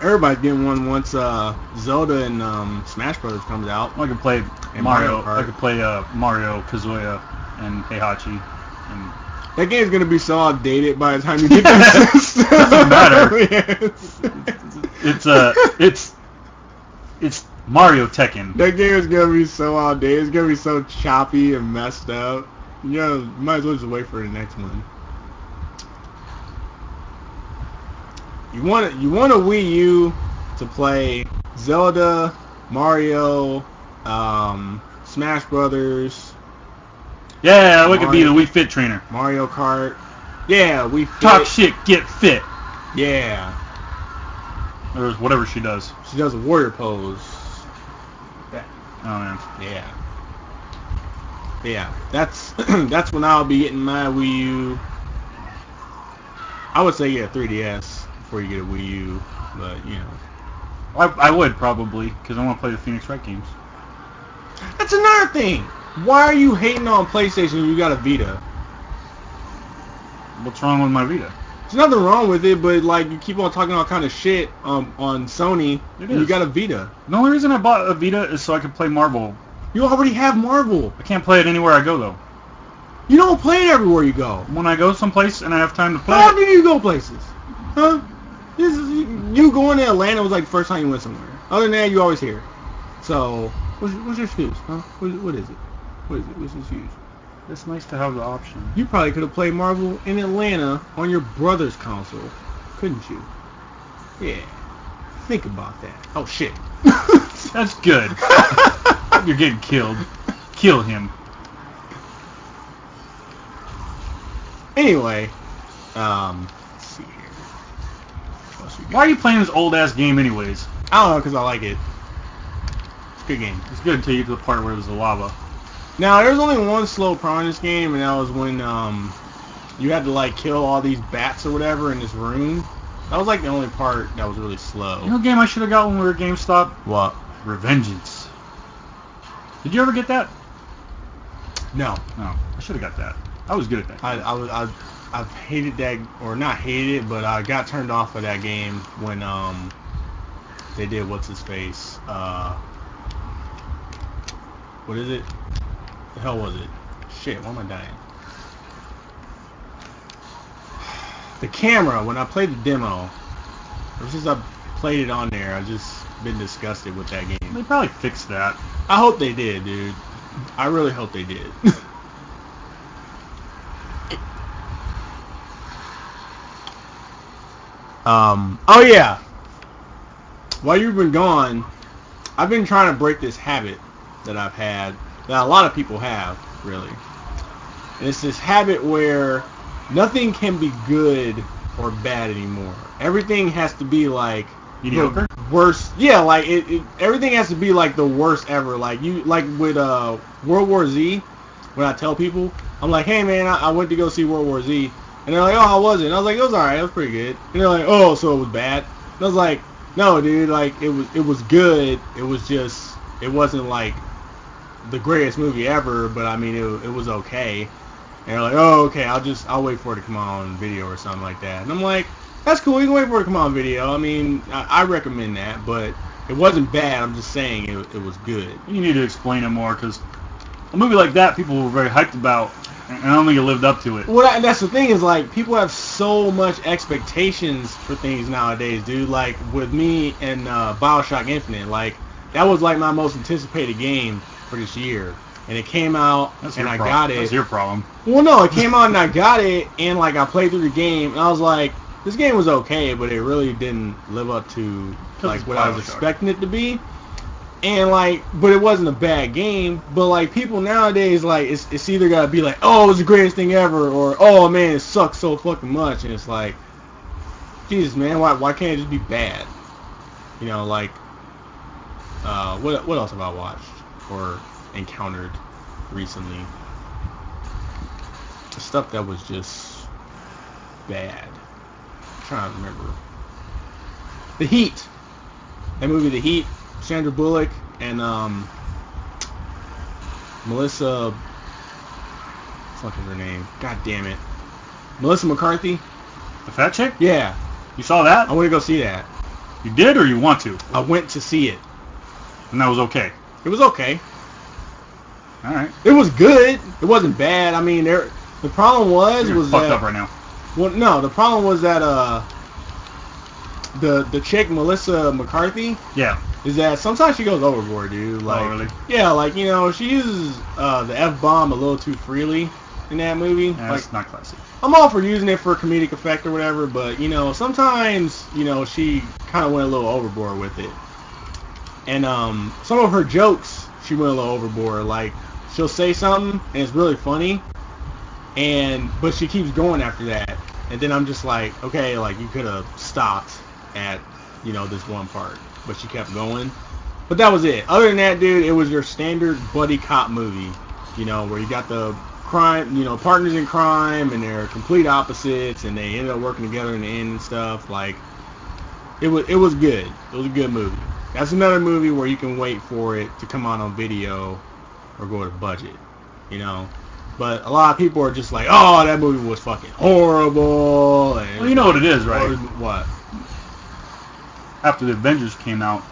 Everybody's getting one once Zelda and Smash Brothers comes out. I could play And Mario. Mario Kart. I could play Mario, Kazuya, and Heihachi. And That game's gonna be so outdated by the time you get that system. doesn't matter. It's Mario Tekken. That game is gonna be so outdated. It's gonna be so choppy and messed up. You know, you might as well just wait for the next one. You want a Wii U to play Zelda, Mario, Smash Brothers. Yeah, we could be the Wii Fit trainer. Mario Kart. Yeah, Wii Fit. Talk shit, get fit. Yeah. Or whatever she does. She does a warrior pose. Oh man. Yeah. Yeah, that's that's when I'll be getting my Wii U. I would say 3DS before you get a Wii U, but you know. I would probably, because I want to play the Phoenix Wright games. That's another thing. Why are you hating on PlayStation when you got a Vita? What's wrong with my Vita? There's nothing wrong with it, but like you keep on talking all kind of shit on Sony, and you got a Vita. The only reason I bought a Vita is so I could play Marvel. You already have Marvel. I can't play it anywhere I go, though. You don't play it everywhere you go. When I go someplace and I have time to play How do you go places? Huh? You going to Atlanta was like the first time you went somewhere. Other than that, you always here. So, what's your excuse? Huh? What is it? What is it? What's your excuse? It's nice to have the option. You probably could have played Marvel in Atlanta on your brother's console, couldn't you? Yeah. Think about that. Oh, shit. That's good. You're getting killed. Kill him. Anyway, let's see here. Why are you playing this old-ass game anyways? I don't know, because I like it. It's a good game. It's good until you get to the part where there's the lava. Now, there's only one slow part in this game, and that was when you had to, like, kill all these bats or whatever in this room. That was, like, the only part that was really slow. You know what game I should have got when we were at GameStop? What? Revengeance. Did you ever get that? No. No. I should have got that. I was good at that. I've hated that, or not hated it, but I got turned off of that game when they did what's his face. What is it? The hell was it? Shit, why am I dying? The camera, when I played the demo, ever since I played it on there, I've just been disgusted with that game. They probably fixed that. I hope they did, dude. I really hope they did. Oh yeah. While you've been gone, I've been trying to break this habit that I've had, that a lot of people have, really. And it's this habit where nothing can be good or bad anymore. Everything has to be like mediocre, worst. Yeah, like everything has to be like the worst ever. Like with World War Z, when I tell people, I'm like, hey man, I went to go see World War Z. And they're like, oh, how was it? And I was like, it was alright, it was pretty good. And they're like, oh, so it was bad? And I was like, no, dude, like, it was good. It was just, it wasn't, like, the greatest movie ever, but, I mean, it was okay. And they're like, oh, okay, I'll wait for it to come out on video or something like that. And I'm like, that's cool, you can wait for it to come out on video. I mean, I recommend that, but it wasn't bad. I'm just saying it was good. You need to explain it more, because a movie like that, people were very hyped about. And I don't think it lived up to it. Well, that's the thing is, like, people have so much expectations for things nowadays, dude. Like, with me and Bioshock Infinite, like, that was, like, my most anticipated game for this year. And it came out, and I got it. That's your problem. Well, no, it came out, and I got it, and, like, I played through the game, and I was like, this game was okay, but it really didn't live up to, like, what I was expecting it to be. And, like, but it wasn't a bad game. But, like, people nowadays, like, it's either got to be like, oh, it was the greatest thing ever, or, oh, man, it sucks so fucking much. And it's like, Jesus, man, why can't it just be bad? You know, like, what else have I watched or encountered recently? The stuff that was just bad. I'm trying to remember. The Heat. That movie, The Heat. Sandra Bullock and Melissa, fuck is her name? God damn it, Melissa McCarthy. The fat chick? Yeah. You saw that? I want to go see that. You did, or you want to? I went to see it. And that was okay? It was okay. All right. It was good. It wasn't bad. I mean, the problem was fucked up right now. Well, no, the problem was that the chick Melissa McCarthy. Yeah. Is that sometimes she goes overboard, dude. Like, oh, really? Yeah, like, you know, she uses the F-bomb a little too freely in that movie. Yeah, like, that's not classy. I'm all for using it for comedic effect or whatever, but, you know, sometimes, you know, she kind of went a little overboard with it. And some of her jokes, she went a little overboard. Like, she'll say something, and it's really funny, but she keeps going after that. And then I'm just like, okay, like, you could have stopped at, you know, this one part. But she kept going. But that was it. Other than that, dude, it was your standard buddy cop movie. You know, where you got the crime, you know, partners in crime, and they're complete opposites, and they ended up working together in the end and stuff. Like, it was good. It was a good movie. That's another movie where you can wait for it to come out on video or go to budget, you know. But a lot of people are just like, oh, that movie was fucking horrible. And well, you know what it is, right? What? After the Avengers came out,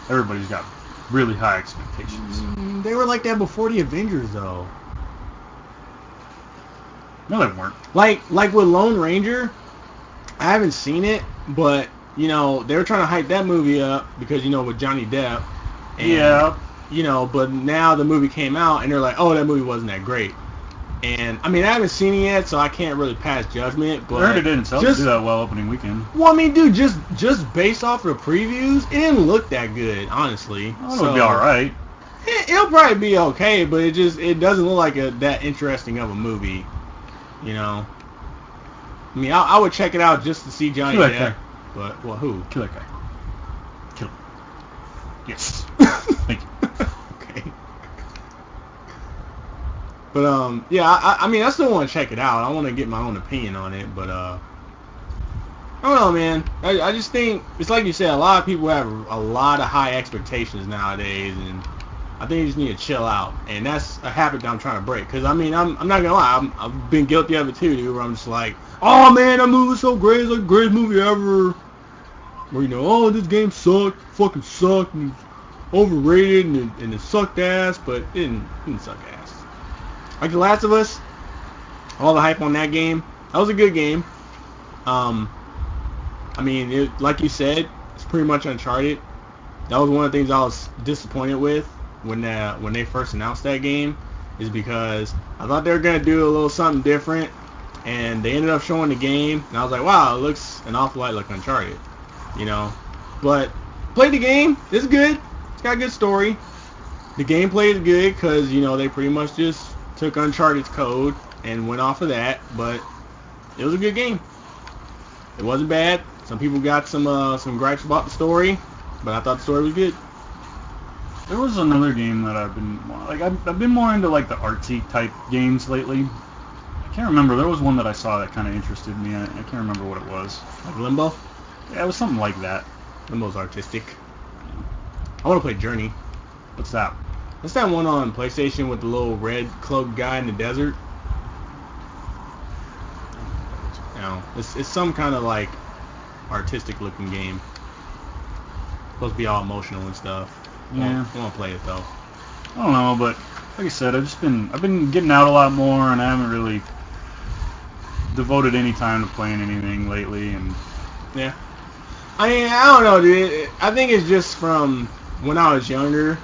everybody's got really high expectations. They were like that before the Avengers, though. No, they weren't. Like with Lone Ranger, I haven't seen it, but, you know, they were trying to hype that movie up because, you know, with Johnny Depp. And, yeah. You know, but now the movie came out, and they're like, oh, that movie wasn't that great. And, I mean, I haven't seen it yet, so I can't really pass judgment. But I heard it didn't do that well opening weekend. Well, I mean, dude, just based off of the previews, it didn't look that good, honestly. Well, it'll be all right. It'll probably be okay, but it doesn't look like that interesting of a movie, you know. I mean, I would check it out just to see Johnny Depp. Guy. But, well, who? Kill that guy. Kill him. Yes. Thank you. Okay. But, yeah, I mean, I still want to check it out. I want to get my own opinion on it, but, I don't know, man. I just think, it's like you said, a lot of people have a lot of high expectations nowadays, and I think you just need to chill out. And that's a habit that I'm trying to break. Because, I mean, I'm not going to lie, I've been guilty of it too, dude, where I'm just like, oh, man, that movie's so great. It's like the greatest movie ever. Or, you know, oh, this game sucked. Fucking sucked. And it's overrated, and it sucked ass. But it didn't suck ass. Like The Last of Us, all the hype on that game. That was a good game. I mean, like you said, it's pretty much Uncharted. That was one of the things I was disappointed with when they first announced that game, is because I thought they were going to do a little something different, and they ended up showing the game, and I was like, wow, it looks an awful lot like Uncharted, you know. But played the game. It's good. It's got a good story. The gameplay is good because, you know, they pretty much just took Uncharted's code and went off of that, but it was a good game. It wasn't bad. Some people got some gripes about the story, but I thought the story was good. There was another game that I've been more into like the artsy type games lately. I can't remember. There was one that I saw that kind of interested me. I can't remember what it was. Like Limbo? Yeah, it was something like that. Limbo's artistic. I want to play Journey. What's that? That's that one on PlayStation with the little red cloaked guy in the desert. You know, it's some kind of like artistic looking game. Supposed to be all emotional and stuff. Yeah. I want to play it though. I don't know, but like I said, I've been getting out a lot more, and I haven't really devoted any time to playing anything lately. And yeah, I mean, I don't know, dude. I think it's just from when I was younger,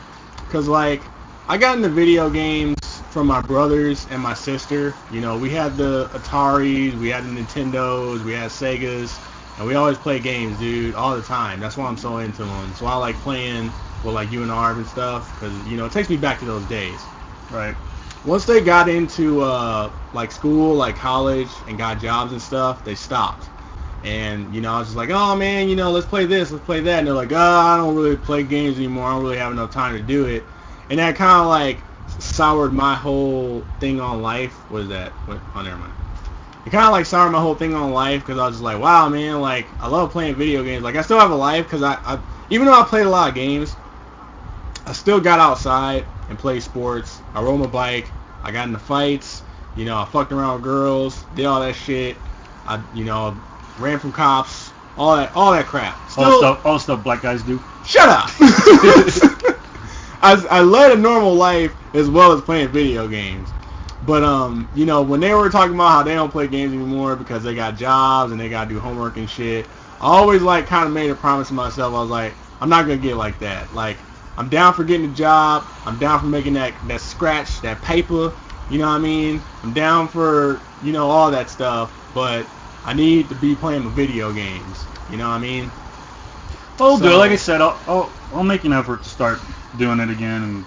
cause like I got into video games from my brothers and my sister. You know, we had the Ataris, we had the Nintendos, we had Segas, and we always play games, dude, all the time. That's why I'm so into them. So I like playing with like you and Arv and stuff, because, you know, it takes me back to those days. Right. Once they got into like school, like college, and got jobs and stuff, they stopped. And, you know, I was just like, oh man, you know, let's play this, let's play that. And they're like, oh, I don't really play games anymore. I don't really have enough time to do it. And that kind of like soured my whole thing on life. What is that? Oh, never mind. It kind of like soured my whole thing on life, because I was just like, wow, man, like I love playing video games. Like I still have a life, because I even though I played a lot of games, I still got outside and played sports. I rode my bike. I got into fights. You know, I fucked around with girls, did all that shit. I, you know, ran from cops, all that crap. Still, all the stuff black guys do. Shut up. I led a normal life as well as playing video games. But, you know, when they were talking about how they don't play games anymore because they got jobs and they got to do homework and shit, I always, like, kind of made a promise to myself. I was like, I'm not going to get like that. Like, I'm down for getting a job. I'm down for making that scratch, that paper. You know what I mean? I'm down for, you know, all that stuff. But I need to be playing my video games. You know what I mean? I'll do it. Like I said, I'll make an effort to start doing it again, and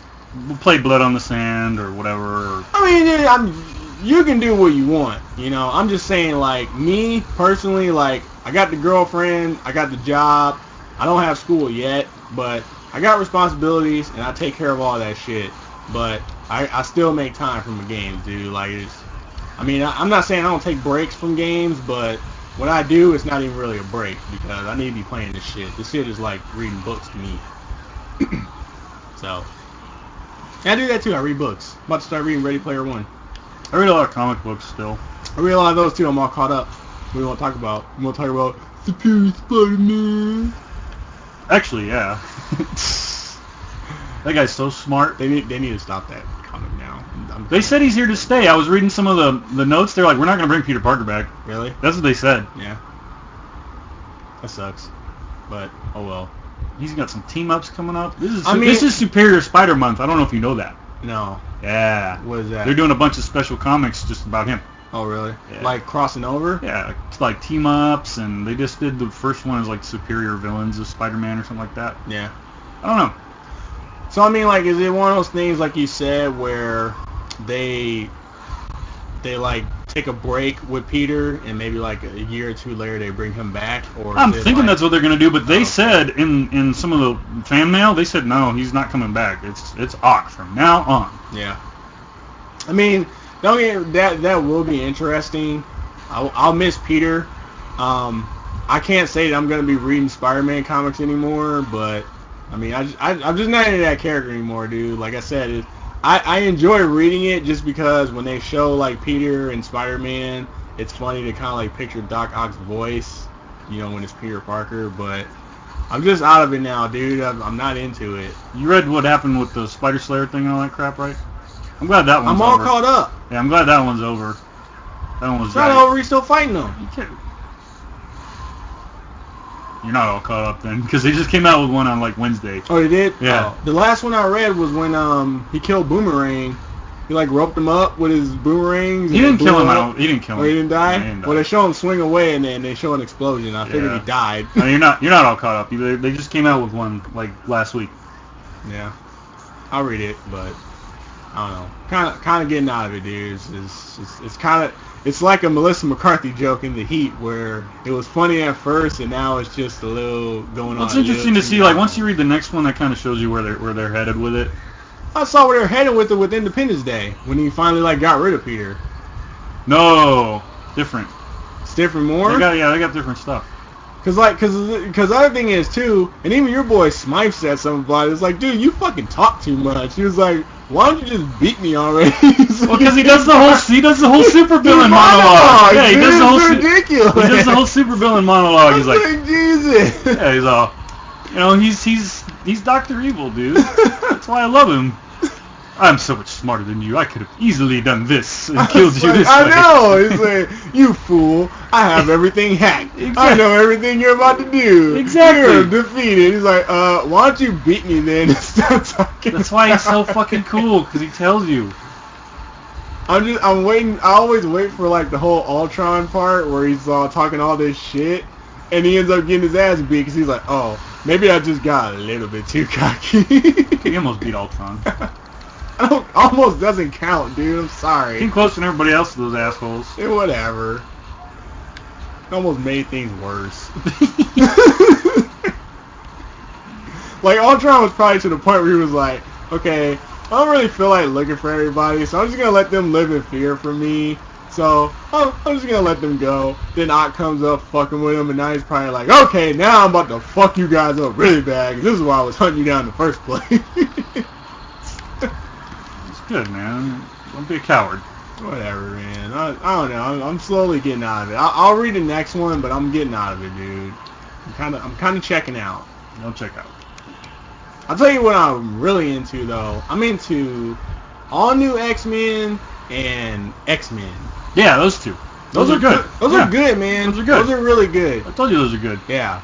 we'll play Blood on the Sand or whatever. I mean, you can do what you want, you know. I'm just saying, like, me personally, like, I got the girlfriend, I got the job, I don't have school yet, but I got responsibilities, and I take care of all that shit. but I still make time from the games, dude. Like, I'm not saying I don't take breaks from games, but when I do, it's not even really a break because I need to be playing this shit. This shit is like reading books to me. So, yeah, I do that too. I read books. I'm about to start reading Ready Player One. I read a lot of comic books still. I read a lot of those too. I'm all caught up. What do you want to talk about? You want to talk about Superior Spider-Man? Actually, yeah. That guy's so smart. They need to stop that comic now. They said he's here to stay. I was reading some of the notes. They're like, we're not going to bring Peter Parker back. Really? That's what they said. Yeah. That sucks. But, oh well. He's got some team-ups coming up. This is Superior Spider Month. I don't know if you know that. No. Yeah. What is that? They're doing a bunch of special comics just about him. Oh, really? Yeah. Like crossing over? Yeah, it's like team-ups, and they just did the first one as like Superior Villains of Spider-Man or something like that. Yeah. I don't know. So, I mean, like, is it one of those things, like you said, where they like, take a break with Peter, and maybe, like, a year or two later they bring him back? Or I'm thinking like, that's what they're going to do, but they said in some of the fan mail, they said, no, he's not coming back. It's Ock from now on. Yeah. I mean, that will be interesting. I'll miss Peter. I can't say that I'm going to be reading Spider-Man comics anymore, but I mean, I'm just not into that character anymore, dude. Like I said, I enjoy reading it just because when they show like Peter and Spider-Man, it's funny to kind of like picture Doc Ock's voice, you know, when it's Peter Parker. But I'm just out of it now, dude. I'm not into it. You read what happened with the Spider Slayer thing and all that crap, right? I'm glad that one's over. I'm all caught up. Yeah, I'm glad that one's over. That one was it's not over. He's still fighting them. You're not all caught up then, because they just came out with one on like Wednesday. Oh, they did? Yeah. Oh. The last one I read was when he killed Boomerang. He like roped him up with his boomerangs. He didn't kill him. He didn't kill him. Oh, he didn't die? No, he didn't die. Well, they show him swing away and then they show an explosion. I figured he died. No, you're not all caught up. They just came out with one like last week. Yeah. I'll read it, but I don't know. Kind of getting out of it, dude. It's like a Melissa McCarthy joke in The Heat where it was funny at first and now it's just a little going on. It's interesting to see. Like once you read the next one, that kind of shows you where they're headed with it. I saw where they're headed with it with Independence Day when he finally like got rid of Peter. No, different. It's different more. They got different stuff. Cause the other thing is too, and even your boy Smythe said something about it. It's like, dude, you fucking talk too much. He was like, why don't you just beat me already? Well, because he does the whole supervillain monologue. Yeah, he does the whole ridiculous. He does the whole supervillain monologue. He's like, Jesus. Yeah, he's all, he's Dr. Evil, dude. That's why I love him. I'm so much smarter than you. I could have easily done this and killed you this way. I know. He's like, you fool. I have everything hacked. Exactly. I know everything you're about to do. Exactly. You're defeated. He's like, why don't you beat me then and stop talking? That's why he's so fucking cool, because he tells you. I'm waiting. I always wait for like the whole Ultron part where he's talking all this shit, and he ends up getting his ass beat because he's like, oh, maybe I just got a little bit too cocky. He almost beat Ultron. Almost doesn't count, dude. I'm sorry. Came closer than everybody else to those assholes. Yeah, whatever. Almost made things worse. Like, Ultron was probably to the point where he was like, okay, I don't really feel like looking for everybody, so I'm just going to let them live in fear from me. So, I'm just going to let them go. Then Ock comes up fucking with him, and now he's probably like, okay, now I'm about to fuck you guys up really bad, 'cause this is why I was hunting you down in the first place. Good, man. Don't be a coward. Whatever, man. I don't know. I'm slowly getting out of it. I'll read the next one, but I'm getting out of it, dude. I'm kind of checking out. Don't check out. I'll tell you what I'm really into, though. I'm into all new X-Men and X-Men. Yeah, those two. Those are good. Those are good, man. Those are good. Those are really good. I told you those are good. Yeah.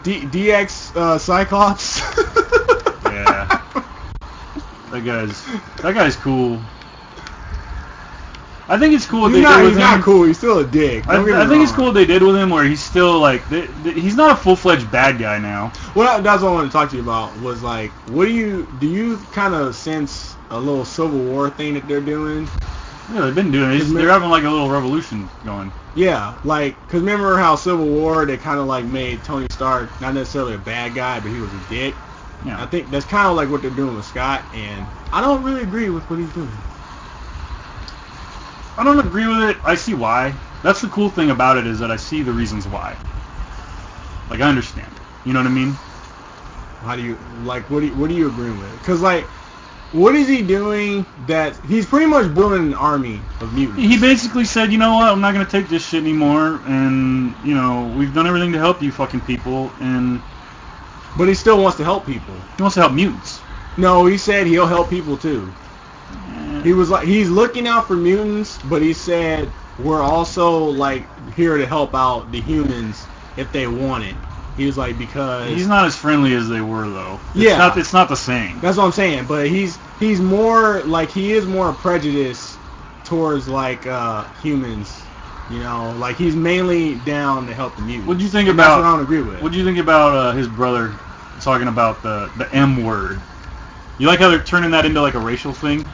DX Cyclops. Yeah. That guy's cool. I think it's cool what they did with him. He's not cool. He's still a dick. I think it's cool what they did with him, where he's still like, he's not a full-fledged bad guy now. Well, that's what I wanted to talk to you about. Was like, do you kind of sense a little Civil War thing that they're doing? Yeah, they've been doing it. They're having like a little revolution going. Yeah, like, cause remember how Civil War they kind of like made Tony Stark not necessarily a bad guy, but he was a dick. Yeah. I think that's kind of like what they're doing with Scott, and I don't really agree with what he's doing. I don't agree with it. I see why. That's the cool thing about it, is that I see the reasons why. Like, I understand. You know what I mean? How do you, like, what do you agree with? Because, like, what is he doing that he's pretty much building an army of mutants? He basically said, you know what, I'm not going to take this shit anymore, and, you know, we've done everything to help you fucking people, and... But he still wants to help people. He wants to help mutants. No, he said he'll help people, too. He was like, he's looking out for mutants, but he said, we're also, like, here to help out the humans if they want it. He was like, because... He's not as friendly as they were, though. It's not the same. That's what I'm saying. But he's more, like, he is more prejudiced towards, like, humans. You know, like, he's mainly down to help the mutants. What do you think about... That's what I don't agree with. What do you think about his brother talking about the M word? You like how they're turning that into, like, a racial thing?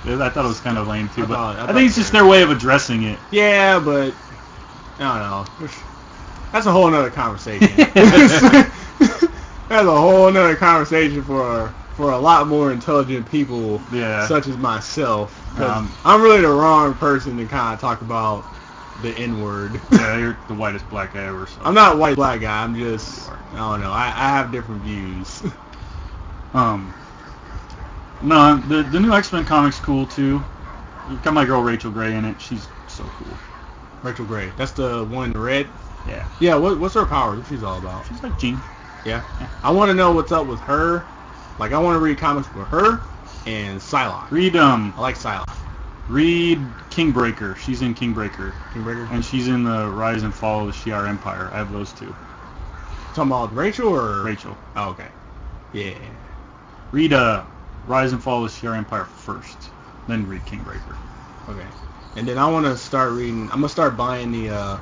I thought it was kind of lame, too. I think it's just their way of addressing it. Yeah, but... I don't know. That's a whole nother conversation. That's a whole nother conversation for a lot more intelligent people, such as myself. I'm really the wrong person to kind of talk about the N-word. Yeah, you're the whitest black guy ever. So. I'm not a white black guy. I'm just, I don't know. I have different views. No, the new X-Men comic's cool too. Got my girl Rachel Gray in it. She's so cool. Rachel Gray. That's the one in the red? Yeah. Yeah, what's her power? What's she's all about? She's like Jean. Yeah. I want to know what's up with her. Like, I want to read comics with her and Psylocke. I like Psylocke. Read Kingbreaker. She's in Kingbreaker. Kingbreaker? And she's in the Rise and Fall of the Shi'ar Empire. I have those two. Talking about Rachel or? Rachel. Oh, okay. Yeah. Read Rise and Fall of the Shi'ar Empire first. Then read Kingbreaker. Okay. And then I want to start reading. I'm going to start buying the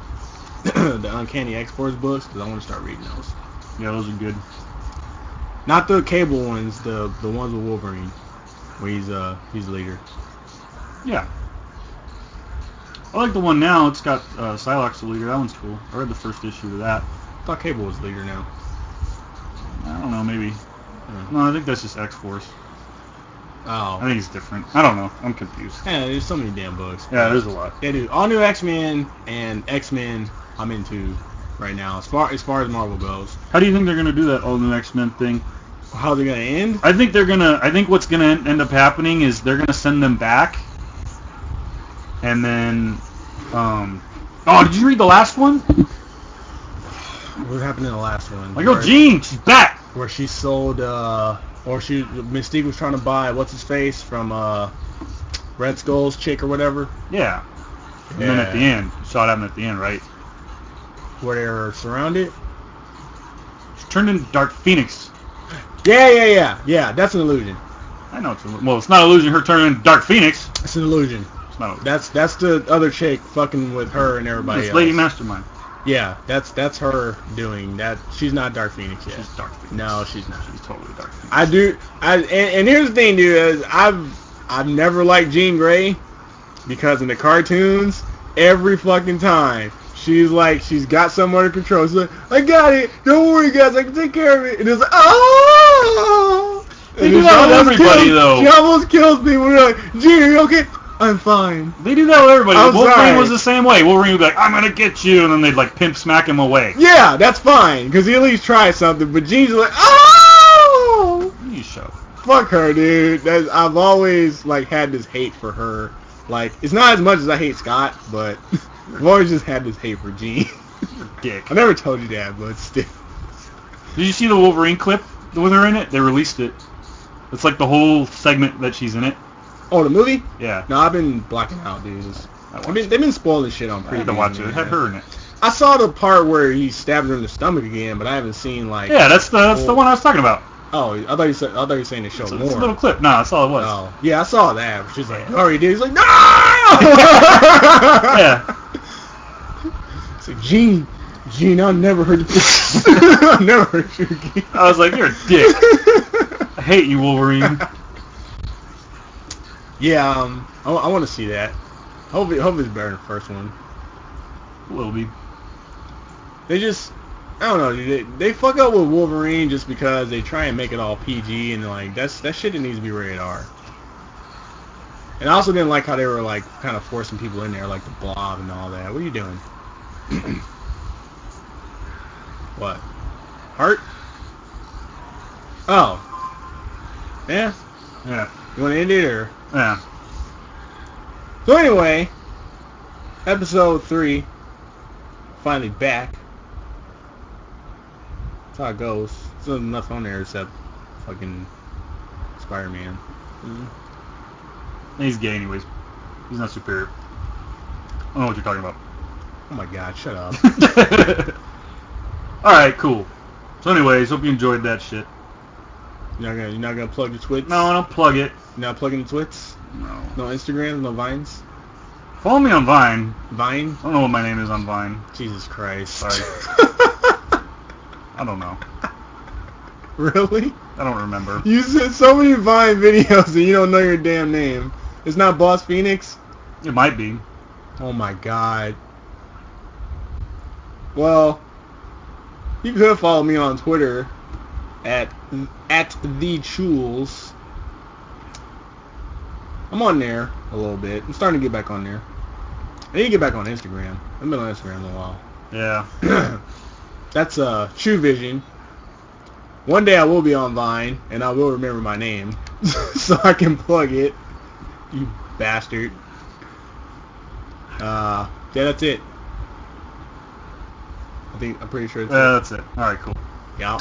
the Uncanny X-Force books, because I want to start reading those. Yeah, those are good. Not the Cable ones, the ones with Wolverine, where he's the leader. Yeah. I like the one now. It's got Psylocke's the leader. That one's cool. I read the first issue of that. I thought Cable was the leader now. I don't know, maybe. No, I think that's just X-Force. Oh. I think it's different. I don't know. I'm confused. Yeah, there's so many damn books. Yeah, there's a lot. Yeah, dude. All new X-Men and X-Men I'm into right now, as far as Marvel goes. How do you think they're gonna do that all new X-Men thing? How's it gonna end? I think what's gonna end up happening is they're gonna send them back, and then, oh, did you read the last one? What happened in the last one? Like, oh, Jean, she's back. Where she sold, Mystique was trying to buy what's his face from Red Skull's chick or whatever. Yeah. And then at the end, you saw it happen at the end, right? Where they were surrounded. She turned into Dark Phoenix. Yeah. That's an illusion. I know it's not an illusion. Her turning into Dark Phoenix. It's an illusion. It's not. That's the other chick fucking with her and everybody else. Lady Mastermind. Yeah, that's her doing that. She's not Dark Phoenix yet. She's Dark Phoenix. No, she's not. She's totally Dark Phoenix. And here's the thing, dude. Is I've never liked Jean Grey because in the cartoons, every fucking time she's got something under control. She's like, I got it. Don't worry, guys. I can take care of it. And it's like, oh. They do that with everybody, though. She almost kills me when they're like, Jean, are you okay? I'm fine. They do that with everybody. Wolverine sorry. was the same way. Wolverine would be like, I'm going to get you, and then they'd, like, pimp smack him away. Yeah, that's fine, because he at least tried something, but Jean's like, oh! You show. Fuck her, dude. I've always, like, had this hate for her. Like, it's not as much as I hate Scott, but I've always just had this hate for Jean. You're a dick. I never told you that, but still. Did you see the Wolverine clip with her in it? They released it. It's like the whole segment that she's in it. Oh, the movie? Yeah. No, I've been blacking out, dude. They've been spoiling shit on previews. I had to watch it. It had her in it. I saw the part where he stabbed her in the stomach again, but I haven't seen, like... Yeah, that's the one I was talking about. Oh, I thought you were saying the show more. It's a little clip. No, that's all it was. Oh, yeah, I saw that. She's like, oh, you did? He's like, no! Yeah. It's like, Gene, I'll never hurt you. I'll never hurt you again. I was like, you're a dick. I hate you, Wolverine. Yeah, I want to see that. Hope it's better than the first one. It will be. They just... I don't know, dude. They fuck up with Wolverine just because they try and make it all PG, and like that shit that needs to be rated R. And I also didn't like how they were like kind of forcing people in there, like the Blob and all that. What are you doing? What? Heart? Oh. Yeah. Yeah. You want to end it or? Yeah. So anyway, episode 3, finally back. That's how it goes. There's nothing on there except fucking Spider-Man. He's gay anyways. He's not superior. I don't know what you're talking about. Oh my god, shut up. Alright, cool. So anyways, hope you enjoyed that shit. You're not gonna plug the twits? No, I don't plug it. You're not plugging the twits? No. No Instagram, no Vines? Follow me on Vine. Vine? I don't know what my name is on Vine. Jesus Christ. Sorry. I don't know. Really? I don't remember. You said so many Vine videos and you don't know your damn name. It's not Boss Phoenix? It might be. Oh my god. Well, you could follow me on Twitter at the Chules. I'm on there a little bit. I'm starting to get back on there. I need to get back on Instagram. I've been on Instagram a while. Yeah. That's True Vision. One day I will be on Vine, and I will remember my name, so I can plug it. You bastard. Yeah, that's it. I'm pretty sure that's it. Alright, cool. Yeah.